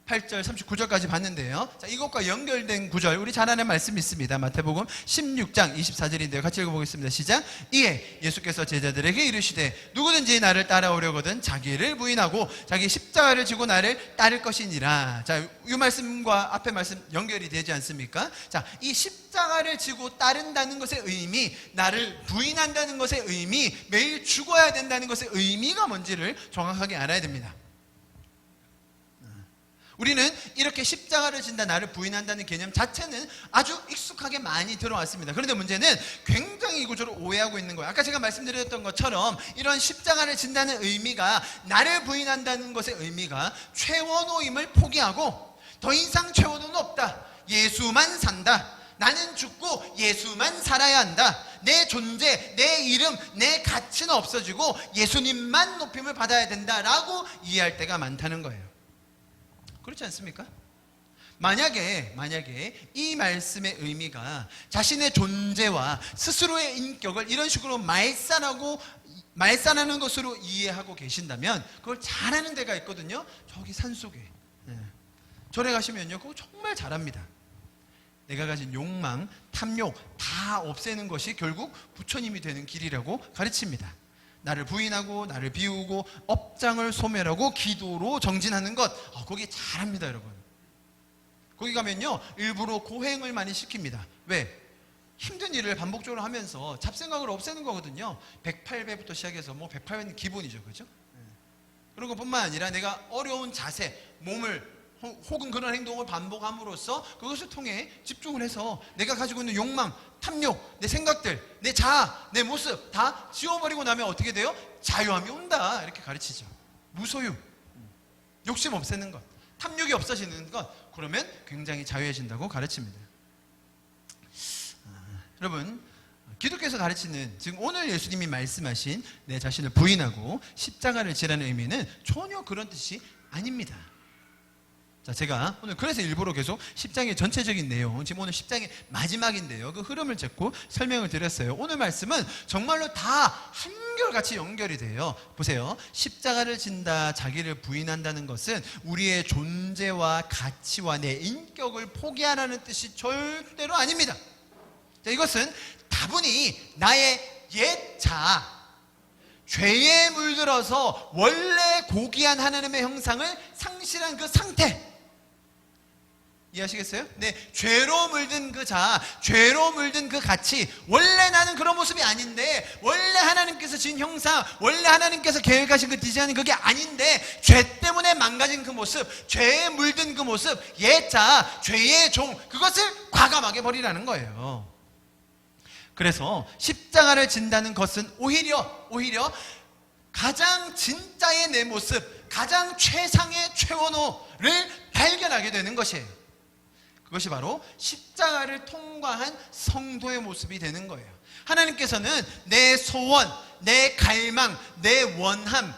38절, 39절까지 봤는데요. 자, 이것과 연결된 구절, 우리 잘 아는 말씀이 있습니다. 마태복음 16장 24절인데요. 같이 읽어보겠습니다. 시작. 이에 예수께서 제자들에게 이르시되 누구든지 나를 따라오려거든 자기를 부인하고 자기 십자가를 지고 나를 따를 것이니라. 자, 이 말씀과 앞에 말씀 연결이 되지 않습니까? 자, 이 십자가를 지고 따른다는 것의 의미, 나를 부인한다는 것의 의미, 매일 죽어야 된다는 것의 의미가 뭔지를 정확하게 알아야 됩니다. 우리는 이렇게 십자가를 진다, 나를 부인한다는 개념 자체는 아주 익숙하게 많이 들어왔습니다. 그런데 문제는 굉장히 이 구조를 오해하고 있는 거예요. 아까 제가 말씀드렸던 것처럼 이런 십자가를 진다는 의미가, 나를 부인한다는 것의 의미가 최원호임을 포기하고 더 이상 최원호는 없다, 예수만 산다, 나는 죽고 예수만 살아야 한다, 내 존재, 내 이름, 내 가치는 없어지고 예수님만 높임을 받아야 된다라고 이해할 때가 많다는 거예요. 그렇지 않습니까? 만약에 이 말씀의 의미가 자신의 존재와 스스로의 인격을 이런 식으로 말살하는 것으로 이해하고 계신다면, 그걸 잘하는 데가 있거든요. 저기 산속에, 절에 가시면요, 그거 정말 잘합니다. 내가 가진 욕망, 탐욕 다 없애는 것이 결국 부처님이 되는 길이라고 가르칩니다. 나를 부인하고 나를 비우고 업장을 소멸하고 기도로 정진하는 것, 거기 잘합니다 여러분. 거기 가면요 일부러 고행을 많이 시킵니다. 왜? 힘든 일을 반복적으로 하면서 잡생각을 없애는 거거든요. 108배부터 시작해서 108배는 기본이죠, 그죠? 그런 것뿐만 아니라 내가 어려운 자세, 몸을 혹은 그런 행동을 반복함으로써 그것을 통해 집중을 해서 내가 가지고 있는 욕망, 탐욕, 내 생각들, 내 자아, 내 모습 다 지워버리고 나면 어떻게 돼요? 자유함이 온다 이렇게 가르치죠. 무소유, 욕심 없애는 것, 탐욕이 없어지는 것, 그러면 굉장히 자유해진다고 가르칩니다. 여러분, 기독교에서 가르치는 지금 오늘 예수님이 말씀하신 내 자신을 부인하고 십자가를 지라는 의미는 전혀 그런 뜻이 아닙니다. 자, 제가 오늘 그래서 일부러 계속 10장의 전체적인 내용, 지금 오늘 10장의 마지막인데요, 그 흐름을 잡고 설명을 드렸어요. 오늘 말씀은 정말로 다 한결같이 연결이 돼요. 보세요. 십자가를 진다, 자기를 부인한다는 것은 우리의 존재와 가치와 내 인격을 포기하라는 뜻이 절대로 아닙니다. 자, 이것은 다분히 나의 옛 자아, 죄에 물들어서 원래 고귀한 하나님의 형상을 상실한 그 상태, 이해하시겠어요? 네, 죄로 물든 그 자아, 죄로 물든 그 가치, 원래 나는 그런 모습이 아닌데, 원래 하나님께서 지은 형상, 원래 하나님께서 계획하신 그 디자인은 그게 아닌데, 죄 때문에 망가진 그 모습, 죄에 물든 그 모습, 옛 자아, 죄의 종, 그것을 과감하게 버리라는 거예요. 그래서 십자가를 진다는 것은 오히려 가장 진짜의 내 모습, 가장 최상의 최원호를 발견하게 되는 것이에요. 그것이 바로 십자가를 통과한 성도의 모습이 되는 거예요. 하나님께서는 내 소원, 내 갈망, 내 원함을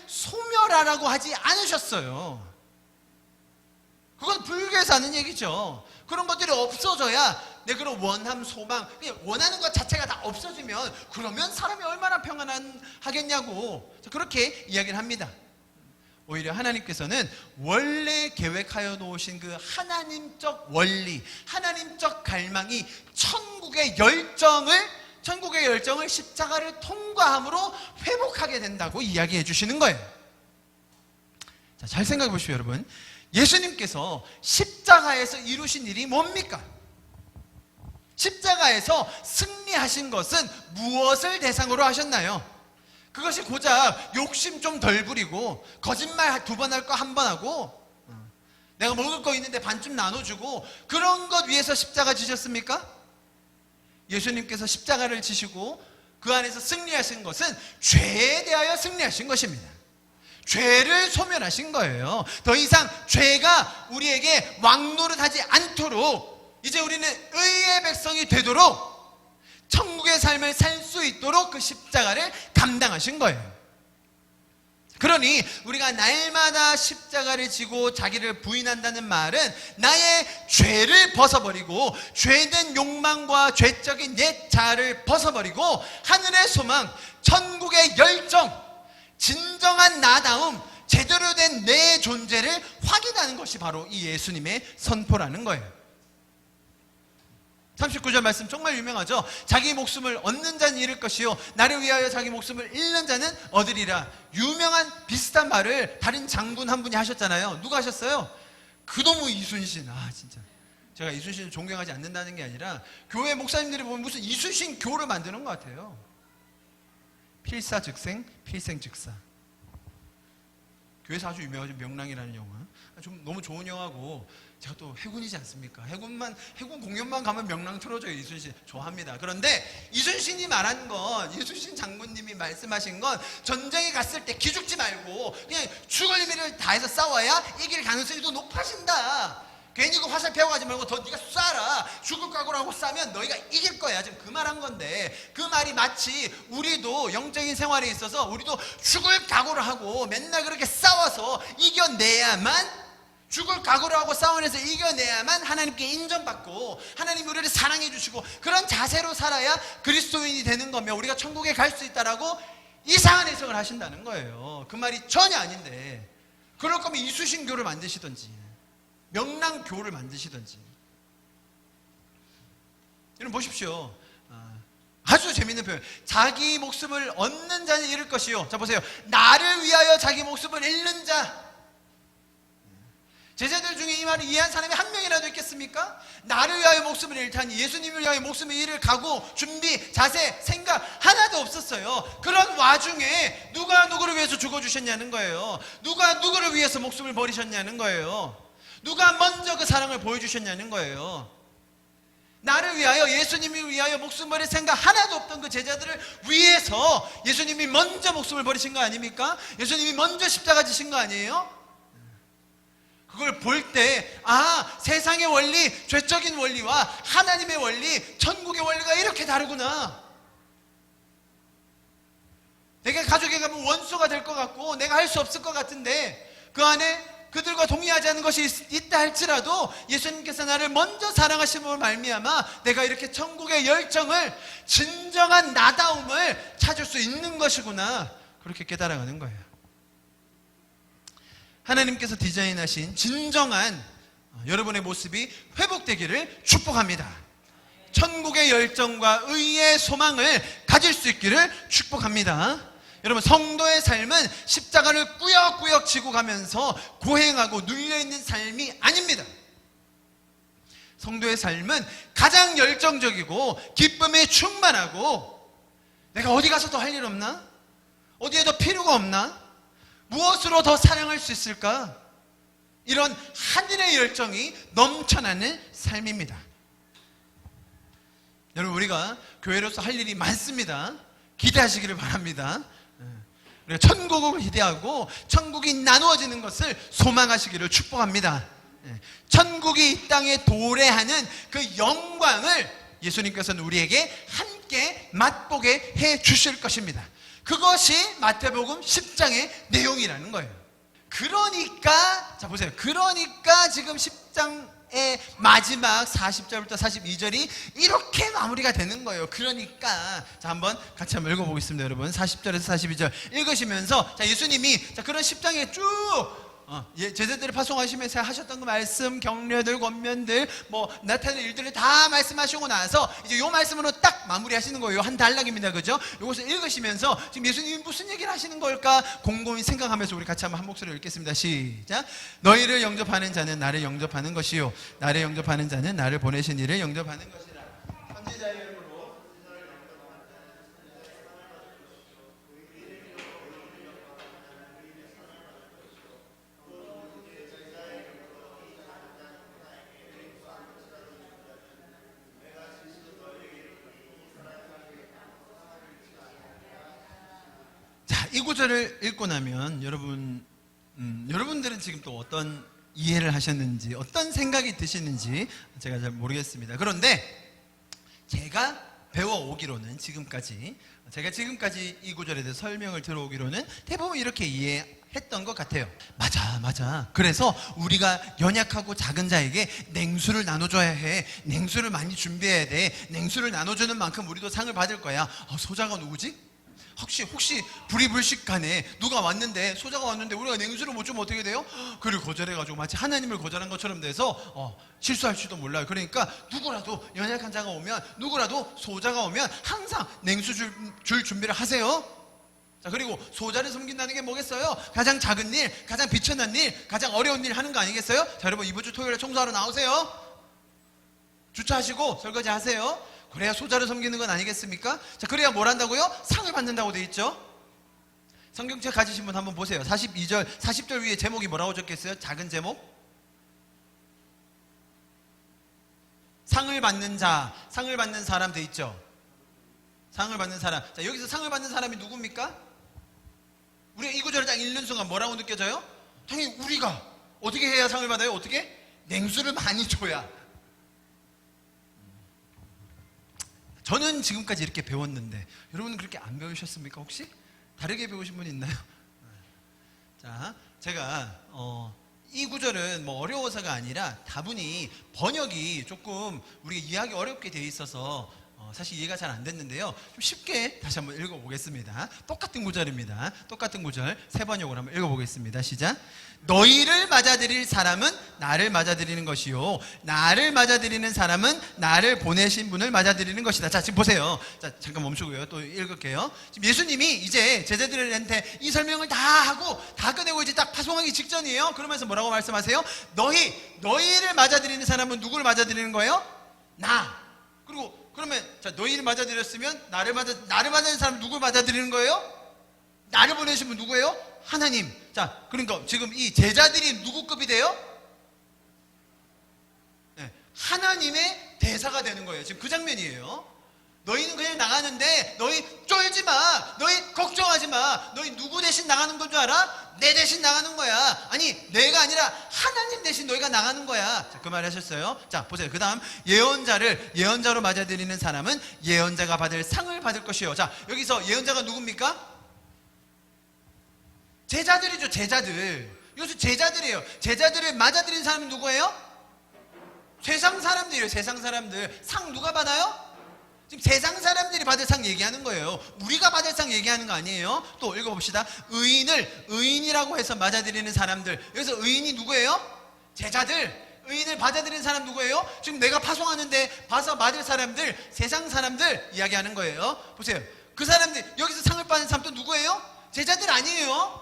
소멸하라고 하지 않으셨어요. 그건 불교에서 하는 얘기죠. 그런 것들이 없어져야 내 그런 원함, 소망, 그냥 원하는 것 자체가 다 없어지면 그러면 사람이 얼마나 평안하겠냐고, 그렇게 이야기를 합니다. 오히려 하나님께서는 원래 계획하여 놓으신 그 하나님적 원리, 하나님적 갈망이 천국의 열정을 십자가를 통과함으로 회복하게 된다고 이야기해 주시는 거예요. 자, 잘 생각해 보십시오 여러분. 예수님께서 십자가에서 이루신 일이 뭡니까? 십자가에서 승리하신 것은 무엇을 대상으로 하셨나요? 그것이 고작 욕심 좀 덜 부리고, 거짓말 2번 할 거 1번 하고, 내가 먹을 거 있는데 반쯤 나눠주고, 그런 것 위해서 십자가 지셨습니까? 예수님께서 십자가를 지시고 그 안에서 승리하신 것은 죄에 대하여 승리하신 것입니다. 죄를 소멸하신 거예요. 더 이상 죄가 우리에게 왕노릇하지 않도록, 이제 우리는 의의 백성이 되도록, 천국의 삶을 살 수 있도록 그 십자가를 감당하신 거예요. 그러니 우리가 날마다 십자가를 지고 자기를 부인한다는 말은 나의 죄를 벗어버리고, 죄된 욕망과 죄적인 옛 자아를 벗어버리고, 하늘의 소망, 천국의 열정, 진정한 나다움, 제대로 된 내 존재를 확인하는 것이 바로 이 예수님의 선포라는 거예요. 39절 말씀 정말 유명하죠. 자기 목숨을 얻는 자는 잃을 것이요 나를 위하여 자기 목숨을 잃는 자는 얻으리라. 유명한 비슷한 말을 다른 장군 한 분이 하셨잖아요. 누가 하셨어요? 그놈의 이순신. 진짜 제가 이순신을 존경하지 않는다는 게 아니라 교회 목사님들이 보면 무슨 이순신 교를 만드는 것 같아요. 필사즉생, 필생즉사. 교회에서 아주 유명하죠. 명랑이라는 영화. 좀 너무 좋은 영화고, 제가 또 해군이지 않습니까? 해군 공연만 가면 명랑 틀어줘요. 이순신 좋아합니다. 그런데 이순신이 말한 건, 이순신 장군님이 말씀하신 건, 전쟁에 갔을 때 기죽지 말고 그냥 죽을 의미를 다해서 싸워야 이길 가능성이 더 높아진다. 괜히 그 화살 배워가지 말고 더 네가 쏴라. 죽을 각오로 하고 싸면 너희가 이길 거야. 지금 그 말한 건데, 그 말이 마치 우리도 영적인 생활에 있어서 우리도 죽을 각오를 하고 맨날 그렇게 싸워서 이겨내야만, 죽을 각오를 하고 싸워내서 이겨내야만 하나님께 인정받고 하나님 우리를 사랑해 주시고 그런 자세로 살아야 그리스도인이 되는 거며 우리가 천국에 갈 수 있다라고 이상한 해석을 하신다는 거예요. 그 말이 전혀 아닌데, 그럴 거면 이수신교를 만드시든지 명랑교를 만드시든지. 여러분 보십시오. 아주 재밌는 표현. 자기 목숨을 얻는 자는 잃을 것이요. 자 보세요. 나를 위하여 자기 목숨을 잃는 자. 제자들 중에 이 말을 이해한 사람이 한 명이라도 있겠습니까? 나를 위하여 목숨을 잃다니, 예수님을 위하여 목숨을 잃을 각오, 준비, 자세, 생각 하나도 없었어요. 그런 와중에 누가 누구를 위해서 죽어주셨냐는 거예요. 누가 누구를 위해서 목숨을 버리셨냐는 거예요. 누가 먼저 그 사랑을 보여주셨냐는 거예요. 나를 위하여, 예수님을 위하여 목숨 버릴 생각 하나도 없던 그 제자들을 위해서 예수님이 먼저 목숨을 버리신 거 아닙니까? 예수님이 먼저 십자가 지신 거 아니에요? 그걸 볼 때, 세상의 원리, 죄적인 원리와 하나님의 원리, 천국의 원리가 이렇게 다르구나. 내가 가족에 가면 원수가 될 것 같고 내가 할 수 없을 것 같은데 그 안에 그들과 동의하지 않는 것이 있다 할지라도 예수님께서 나를 먼저 사랑하심으로 말미암아 내가 이렇게 천국의 열정을, 진정한 나다움을 찾을 수 있는 것이구나, 그렇게 깨달아가는 거예요. 하나님께서 디자인하신 진정한 여러분의 모습이 회복되기를 축복합니다. 천국의 열정과 의의 소망을 가질 수 있기를 축복합니다. 여러분, 성도의 삶은 십자가를 꾸역꾸역 지고 가면서 고행하고 눌려있는 삶이 아닙니다. 성도의 삶은 가장 열정적이고 기쁨에 충만하고, 내가 어디 가서 더 할 일 없나? 어디에 더 필요가 없나? 무엇으로 더 사랑할 수 있을까? 이런 하늘의 열정이 넘쳐나는 삶입니다. 여러분, 우리가 교회로서 할 일이 많습니다. 기대하시기를 바랍니다. 우리가 천국을 기대하고 천국이 나누어지는 것을 소망하시기를 축복합니다. 천국이 이 땅에 도래하는 그 영광을 예수님께서는 우리에게 함께 맛보게 해 주실 것입니다. 그것이 마태복음 10장의 내용이라는 거예요. 그러니까, 자 보세요. 그러니까 지금 10장의 마지막 40절부터 42절이 이렇게 마무리가 되는 거예요. 그러니까, 자 한번 같이 한번 읽어보겠습니다. 여러분, 40절에서 42절 읽으시면서, 자 예수님이 자 그런 10장에 쭉 제자들을 파송하시면서 하셨던 그 말씀, 격려들, 권면들, 나타나는 일들을 다 말씀하시고 나서 이제 요 말씀으로 딱 마무리하시는 거예요. 한 단락입니다. 그죠? 요것을 읽으시면서 지금 예수님이 무슨 얘기를 하시는 걸까 곰곰이 생각하면서 우리 같이 한번 한 목소리로 읽겠습니다. 시작. 너희를 영접하는 자는 나를 영접하는 것이요, 나를 영접하는 자는 나를 보내신 이를 영접하는 것이라. 선지자의 이름으로 이 구절을 읽고 나면 여러분들은 지금 또 어떤 이해를 하셨는지, 어떤 생각이 드시는지 제가 잘 모르겠습니다. 그런데 제가 배워오기로는 제가 지금까지 이 구절에 대해서 설명을 들어오기로는 대부분 이렇게 이해했던 것 같아요. 맞아. 그래서 우리가 연약하고 작은 자에게 냉수를 나눠줘야 해. 냉수를 많이 준비해야 돼. 냉수를 나눠주는 만큼 우리도 상을 받을 거야. 소자가 누구지? 혹시 불이불식간에 누가 왔는데, 소자가 왔는데 우리가 냉수를 못 주면 어떻게 돼요? 그를 거절해가지고 마치 하나님을 거절한 것처럼 돼서 실수할지도 몰라요. 그러니까 누구라도 연약한 자가 오면, 누구라도 소자가 오면 항상 냉수 줄 준비를 하세요. 자, 그리고 소자를 섬긴다는 게 뭐겠어요? 가장 작은 일, 가장 비천한 일, 가장 어려운 일 하는 거 아니겠어요? 자, 여러분, 이번 주 토요일에 청소하러 나오세요. 주차하시고 설거지 하세요. 그래야 소자를 섬기는 건 아니겠습니까? 자, 그래야 뭘 한다고요? 상을 받는다고 돼 있죠? 성경책 가지신 분 한번 보세요. 40절 위에 제목이 뭐라고 적혔어요? 작은 제목? 상을 받는 자, 상을 받는 사람 돼 있죠? 상을 받는 사람. 자, 여기서 상을 받는 사람이 누굽니까? 우리가 이 구절을 딱 읽는 순간 뭐라고 느껴져요? 당연히 우리가. 어떻게 해야 상을 받아요? 어떻게? 냉수를 많이 줘야. 저는 지금까지 이렇게 배웠는데 여러분은 그렇게 안 배우셨습니까? 혹시? 다르게 배우신 분 있나요? 자, 제가 이 구절은 어려워서가 아니라 다분히 번역이 조금 우리가 이해하기 어렵게 돼 있어서 사실 이해가 잘 안 됐는데요. 좀 쉽게 다시 한번 읽어보겠습니다. 똑같은 구절입니다. 똑같은 구절 세 번역으로 한번 읽어보겠습니다. 시작. 너희를 맞아들일 사람은 나를 맞아들이는 것이요 나를 맞아들이는 사람은 나를 보내신 분을 맞아들이는 것이다. 자, 지금 보세요. 자, 잠깐 멈추고요. 또 읽을게요. 지금 예수님이 이제 제자들한테 이 설명을 다 하고 다 끝내고 이제 딱 파송하기 직전이에요. 그러면서 뭐라고 말씀하세요? 너희를 맞아들이는 사람은 누구를 맞아들이는 거예요? 나. 그리고 그러면 자, 너희를 맞아들였으면 나를 맞아들이는 사람은 누구를 맞아들이는 거예요? 나를 보내신 분 누구예요? 하나님. 자, 그러니까 지금 이 제자들이 누구 급이 돼요? 네, 하나님의 대사가 되는 거예요. 지금 그 장면이에요. 너희는 그냥 나가는데 너희 쫄지 마. 너희 걱정하지 마. 너희 누구 대신 나가는 건 줄 알아? 내 대신 나가는 거야. 아니, 내가 아니라 하나님 대신 너희가 나가는 거야. 자, 그 말 하셨어요. 자, 보세요. 그 다음 예언자로 맞아들이는 사람은 예언자가 받을 상을 받을 것이요. 자, 여기서 예언자가 누굽니까? 제자들이죠. 제자들. 여기서 제자들이에요. 제자들을 맞아들이는 사람은 누구예요? 세상 사람들이에요. 세상 사람들. 상 누가 받아요? 지금 세상 사람들이 받을 상 얘기하는 거예요. 우리가 받을 상 얘기하는 거 아니에요. 또 읽어봅시다. 의인이라고 해서 맞아들이는 사람들. 여기서 의인이 누구예요? 제자들. 의인을 받아들이는 사람 누구예요? 지금 내가 파송하는데 봐서 맞을 사람들, 세상 사람들 이야기하는 거예요. 보세요. 그 사람들, 여기서 상을 받는 사람 또 누구예요? 제자들 아니에요.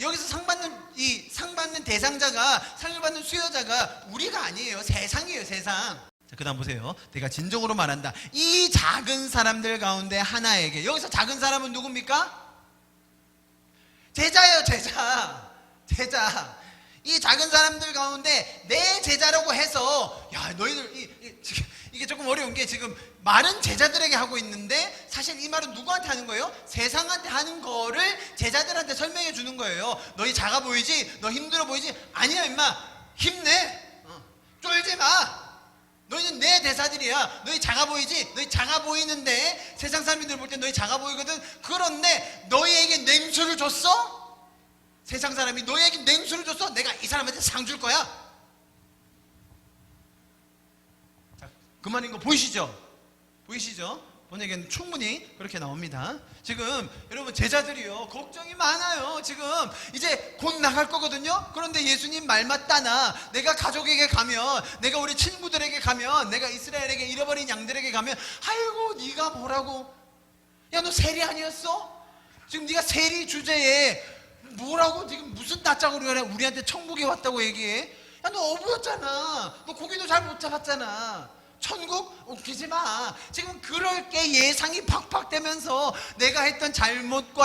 여기서 상 받는 대상자가, 상을 받는 수여자가 우리가 아니에요. 세상이에요. 세상. 자, 그 다음 보세요. 내가 진정으로 말한다. 이 작은 사람들 가운데 하나에게. 여기서 작은 사람은 누굽니까? 제자예요. 제자. 이 작은 사람들 가운데 내 제자라고 해서, 야, 너희들 이게 조금 어려운 게 지금 말은 제자들에게 하고 있는데 사실 이 말은 누구한테 하는 거예요? 세상한테 하는 거를 제자들한테 설명해 주는 거예요. 너희 작아 보이지? 너 힘들어 보이지? 아니야, 임마. 힘내. 쫄지 마. 너희는 내 대사들이야. 너희 작아 보이지? 너희 작아 보이는데 세상 사람들 볼 때 너희 작아 보이거든. 그런데 너희에게 냉수를 줬어? 세상 사람이 너희에게 냉수를 줬어? 내가 이 사람한테 상 줄 거야. 자, 그 말인 거 보이시죠? 번역에는 충분히 그렇게 나옵니다. 지금 여러분 제자들이요, 걱정이 많아요. 지금 이제 곧 나갈 거거든요. 그런데 예수님 말 맞다나, 내가 가족에게 가면, 내가 우리 친구들에게 가면, 내가 이스라엘에게 잃어버린 양들에게 가면, 아이고 네가 뭐라고, 야 너 세리 아니었어? 지금 네가 세리 주제에 뭐라고 지금 무슨 낯짝으로 우리한테 천국에 왔다고 얘기해? 야 너 어부였잖아. 너 고기도 잘 못 잡았잖아. 천국? 웃기지 마. 지금 그럴 게 예상이 팍팍 되면서 내가 했던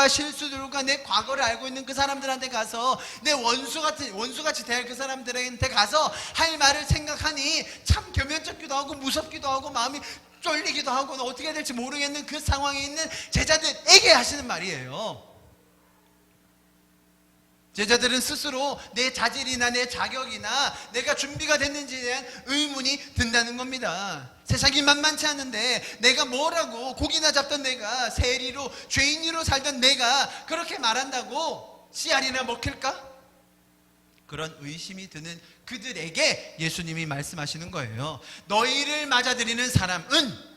실수들과 내 과거를 알고 있는 그 사람들한테 가서, 내 원수같이 대할 그 사람들한테 가서 할 말을 생각하니 참 겸연쩍기도 하고 무섭기도 하고 마음이 쫄리기도 하고 어떻게 해야 될지 모르겠는 그 상황에 있는 제자들에게 하시는 말이에요. 제자들은 스스로 내 자질이나 내 자격이나 내가 준비가 됐는지에 대한 의문이 든다는 겁니다. 세상이 만만치 않은데 내가 뭐라고, 고기나 잡던 내가, 세리로 죄인으로 살던 내가 그렇게 말한다고 씨알이나 먹힐까? 그런 의심이 드는 그들에게 예수님이 말씀하시는 거예요. 너희를 맞아들이는 사람은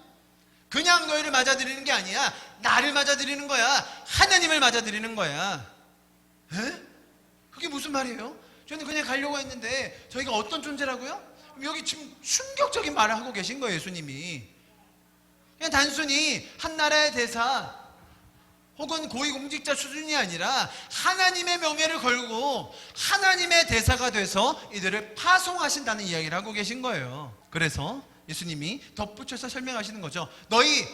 그냥 너희를 맞아들이는 게 아니야. 나를 맞아들이는 거야. 하나님을 맞아들이는 거야. 에? 그게 무슨 말이에요? 저는 그냥 가려고 했는데 저희가 어떤 존재라고요? 여기 지금 충격적인 말을 하고 계신 거예요. 예수님이 그냥 단순히 한 나라의 대사 혹은 고위공직자 수준이 아니라 하나님의 명예를 걸고 하나님의 대사가 돼서 이들을 파송하신다는 이야기를 하고 계신 거예요. 그래서 예수님이 덧붙여서 설명하시는 거죠. 너희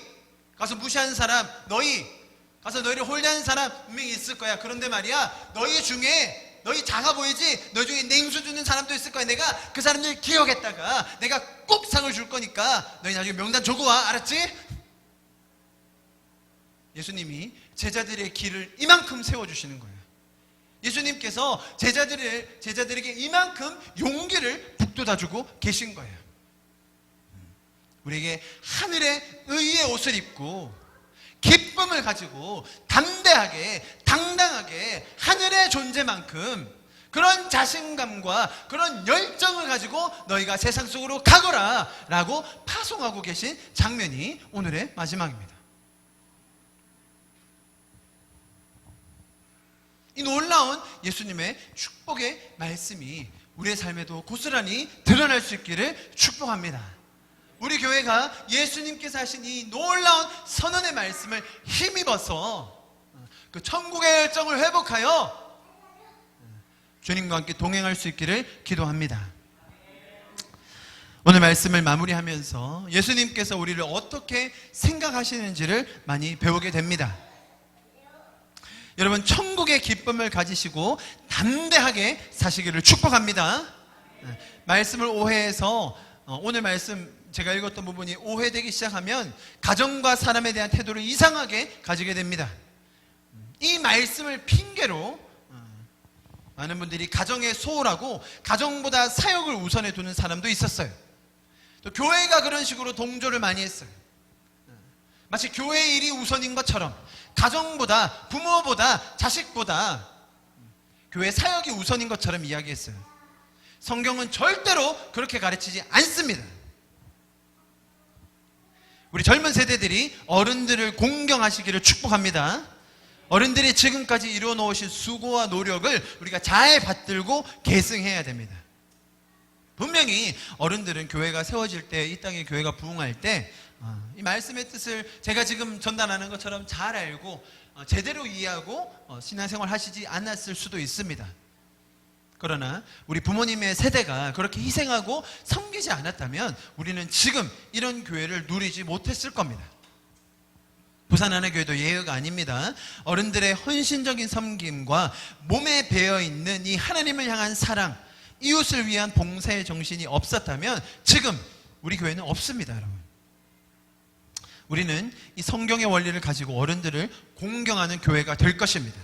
가서 무시하는 사람, 너희 가서 너희를 홀대하는 사람 분명히 있을 거야. 그런데 말이야, 너희 중에, 너희 작아 보이지? 너희 중에 냉수 주는 사람도 있을 거야. 내가 그 사람들 기억했다가 내가 꼭 상을 줄 거니까 너희 나중에 명단 주고 와. 알았지? 예수님이 제자들의 길을 이만큼 세워주시는 거예요. 예수님께서 제자들에게 이만큼 용기를 북돋아주고 계신 거예요. 우리에게 하늘의 의의 옷을 입고 기쁨을 가지고 담대하게 당당하게 하늘의 존재만큼 그런 자신감과 그런 열정을 가지고 너희가 세상 속으로 가거라 라고 파송하고 계신 장면이 오늘의 마지막입니다. 이 놀라운 예수님의 축복의 말씀이 우리의 삶에도 고스란히 드러날 수 있기를 축복합니다. 우리 교회가 예수님께서 하신 이 놀라운 선언의 말씀을 힘입어서 그 천국의 열정을 회복하여 주님과 함께 동행할 수 있기를 기도합니다. 오늘 말씀을 마무리하면서 예수님께서 우리를 어떻게 생각하시는지를 많이 배우게 됩니다. 여러분, 천국의 기쁨을 가지시고 담대하게 사시기를 축복합니다. 말씀을 오해해서 오늘 말씀 제가 읽었던 부분이 오해되기 시작하면 가정과 사람에 대한 태도를 이상하게 가지게 됩니다. 이 말씀을 핑계로 많은 분들이 가정에 소홀하고 가정보다 사역을 우선해 두는 사람도 있었어요. 또 교회가 그런 식으로 동조를 많이 했어요. 마치 교회 일이 우선인 것처럼 가정보다, 부모보다, 자식보다 교회 사역이 우선인 것처럼 이야기했어요. 성경은 절대로 그렇게 가르치지 않습니다. 우리 젊은 세대들이 어른들을 공경하시기를 축복합니다. 어른들이 지금까지 이루어 놓으신 수고와 노력을 우리가 잘 받들고 계승해야 됩니다. 분명히 어른들은 교회가 세워질 때, 이 땅에 교회가 부흥할 때 이 말씀의 뜻을 제가 지금 전달하는 것처럼 잘 알고 제대로 이해하고 신앙생활 하시지 않았을 수도 있습니다. 그러나 우리 부모님의 세대가 그렇게 희생하고 섬기지 않았다면 우리는 지금 이런 교회를 누리지 못했을 겁니다. 부산하나교회도 예외가 아닙니다. 어른들의 헌신적인 섬김과 몸에 배어있는 이 하나님을 향한 사랑, 이웃을 위한 봉사의 정신이 없었다면 지금 우리 교회는 없습니다, 여러분. 우리는 이 성경의 원리를 가지고 어른들을 공경하는 교회가 될 것입니다.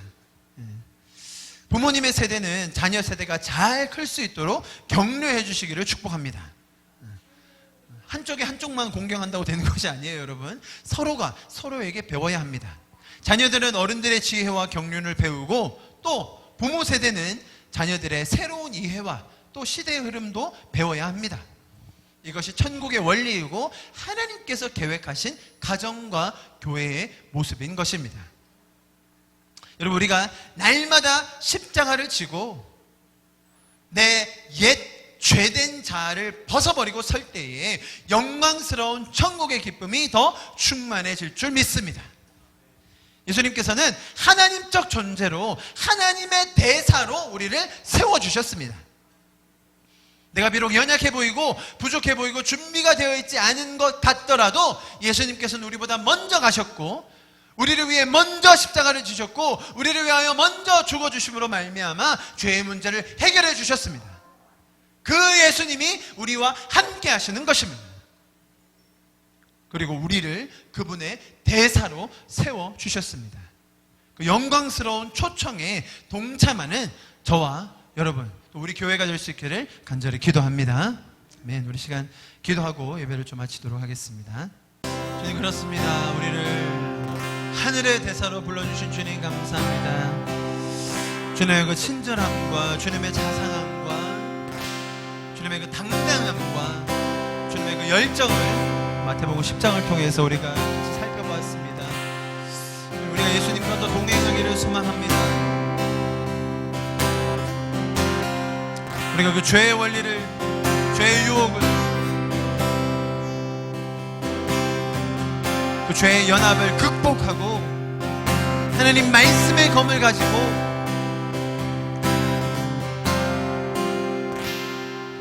부모님의 세대는 자녀 세대가 잘 클 수 있도록 격려해 주시기를 축복합니다. 한쪽이 한쪽만 공경한다고 되는 것이 아니에요, 여러분. 서로가 서로에게 배워야 합니다. 자녀들은 어른들의 지혜와 경륜을 배우고 또 부모 세대는 자녀들의 새로운 이해와 또 시대의 흐름도 배워야 합니다. 이것이 천국의 원리이고 하나님께서 계획하신 가정과 교회의 모습인 것입니다. 여러분, 우리가 날마다 십자가를 지고 내 옛 죄된 자를 벗어버리고 설 때에 영광스러운 천국의 기쁨이 더 충만해질 줄 믿습니다. 예수님께서는 하나님적 존재로 하나님의 대사로 우리를 세워주셨습니다. 내가 비록 연약해 보이고 부족해 보이고 준비가 되어 있지 않은 것 같더라도 예수님께서는 우리보다 먼저 가셨고 우리를 위해 먼저 십자가를 지셨고 우리를 위하여 먼저 죽어주심으로 말미암아 죄의 문제를 해결해 주셨습니다. 그 예수님이 우리와 함께 하시는 것입니다. 그리고 우리를 그분의 대사로 세워주셨습니다. 그 영광스러운 초청에 동참하는 저와 여러분, 또 우리 교회가 될 수 있기를 간절히 기도합니다. 아멘. 우리 시간 기도하고 예배를 좀 마치도록 하겠습니다. 주님, 그렇습니다. 우리를 하늘의 대사로 불러주신 주님 감사합니다. 주님의 그 친절함과 주님의 자상함과 주님의 그 당당함과 주님의 그 열정을 마태복음 10장을 통해서 우리가 살펴보았습니다. 우리가 예수님과 또 동행하기를 소망합니다. 우리가 그 죄의 원리를, 죄의 유혹을, 그 죄의 연합을 극복하고 하나님 말씀의 검을 가지고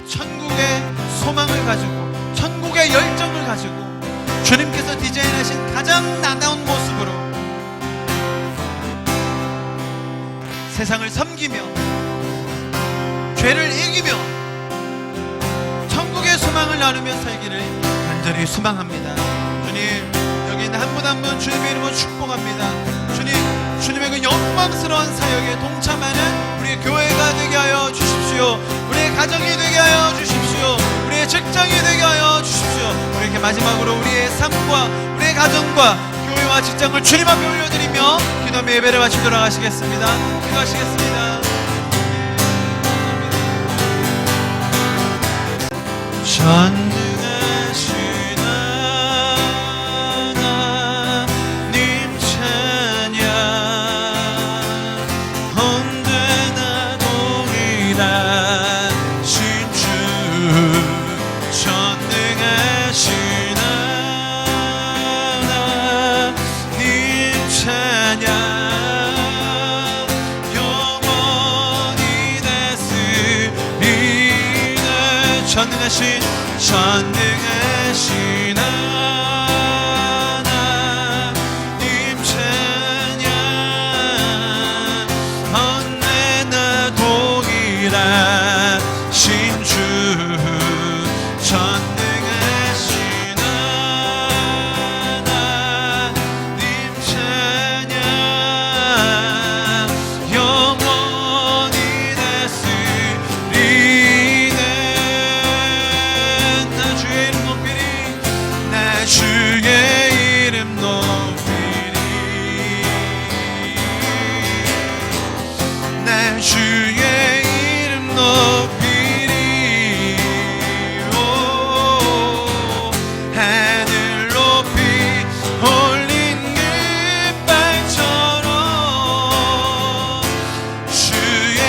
천국의 소망을 가지고 천국의 열정을 가지고 주님께서 디자인하신 가장 나다운 모습으로 세상을 섬기며 죄를 이기며 천국의 소망을 나누며 살기를 간절히 소망합니다. 주님, 여기 있는 한 분 한 분 주님의 이름으로 축복합니다. 주님, 주님의 그 영광스러운 사역에 동참하는 우리의 교회가 되게 하여 주십시오. 우리의 가정이 되게 하여 주십시오. 우리의 직장이 되게 하여 주십시오. 우리 이렇게 마지막으로 우리의 삶과 우리의 가정과 교회와 직장을 주님 앞에 올려드리며 기도하며 예배를 마치도록 하시겠습니다. 기도하시겠습니다. 전능하신 하나님 찬양 언제나 동일하신 주 전능하신 하나님 찬양 영원히 다스리네 전능하신 하나님 찬양 언제나 동일하신 주 전능하신 하나님 찬양 영원히 다스리네 나 주의 이름 높이리 나 주의 이름 높이리 나 주의 이름 높이리 오 하늘 높이 올린 깃발처럼 주의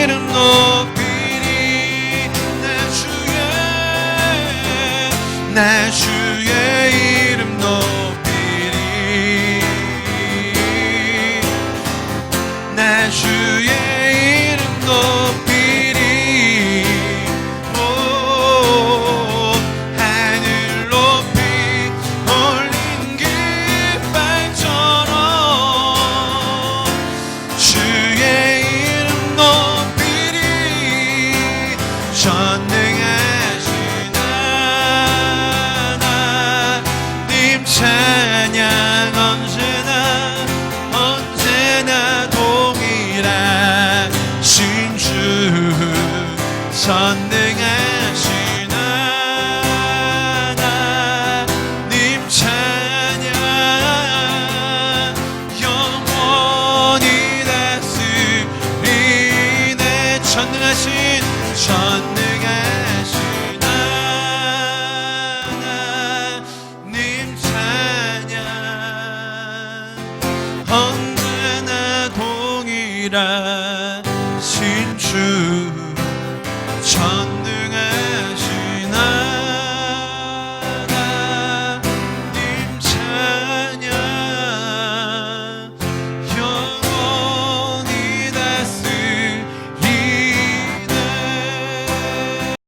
이름 높이리 나 주의 이름 높이리 나 주의 이름 높이리 오 하늘 높이 올린 깃발처럼 주의 이름 높이리 전능하신 하나님 찬양 언제나 동일하신 주 전능하신 하나님 찬양 영원히 다스리네 전능하신 하나님 찬양 언제나 동일하신 주 전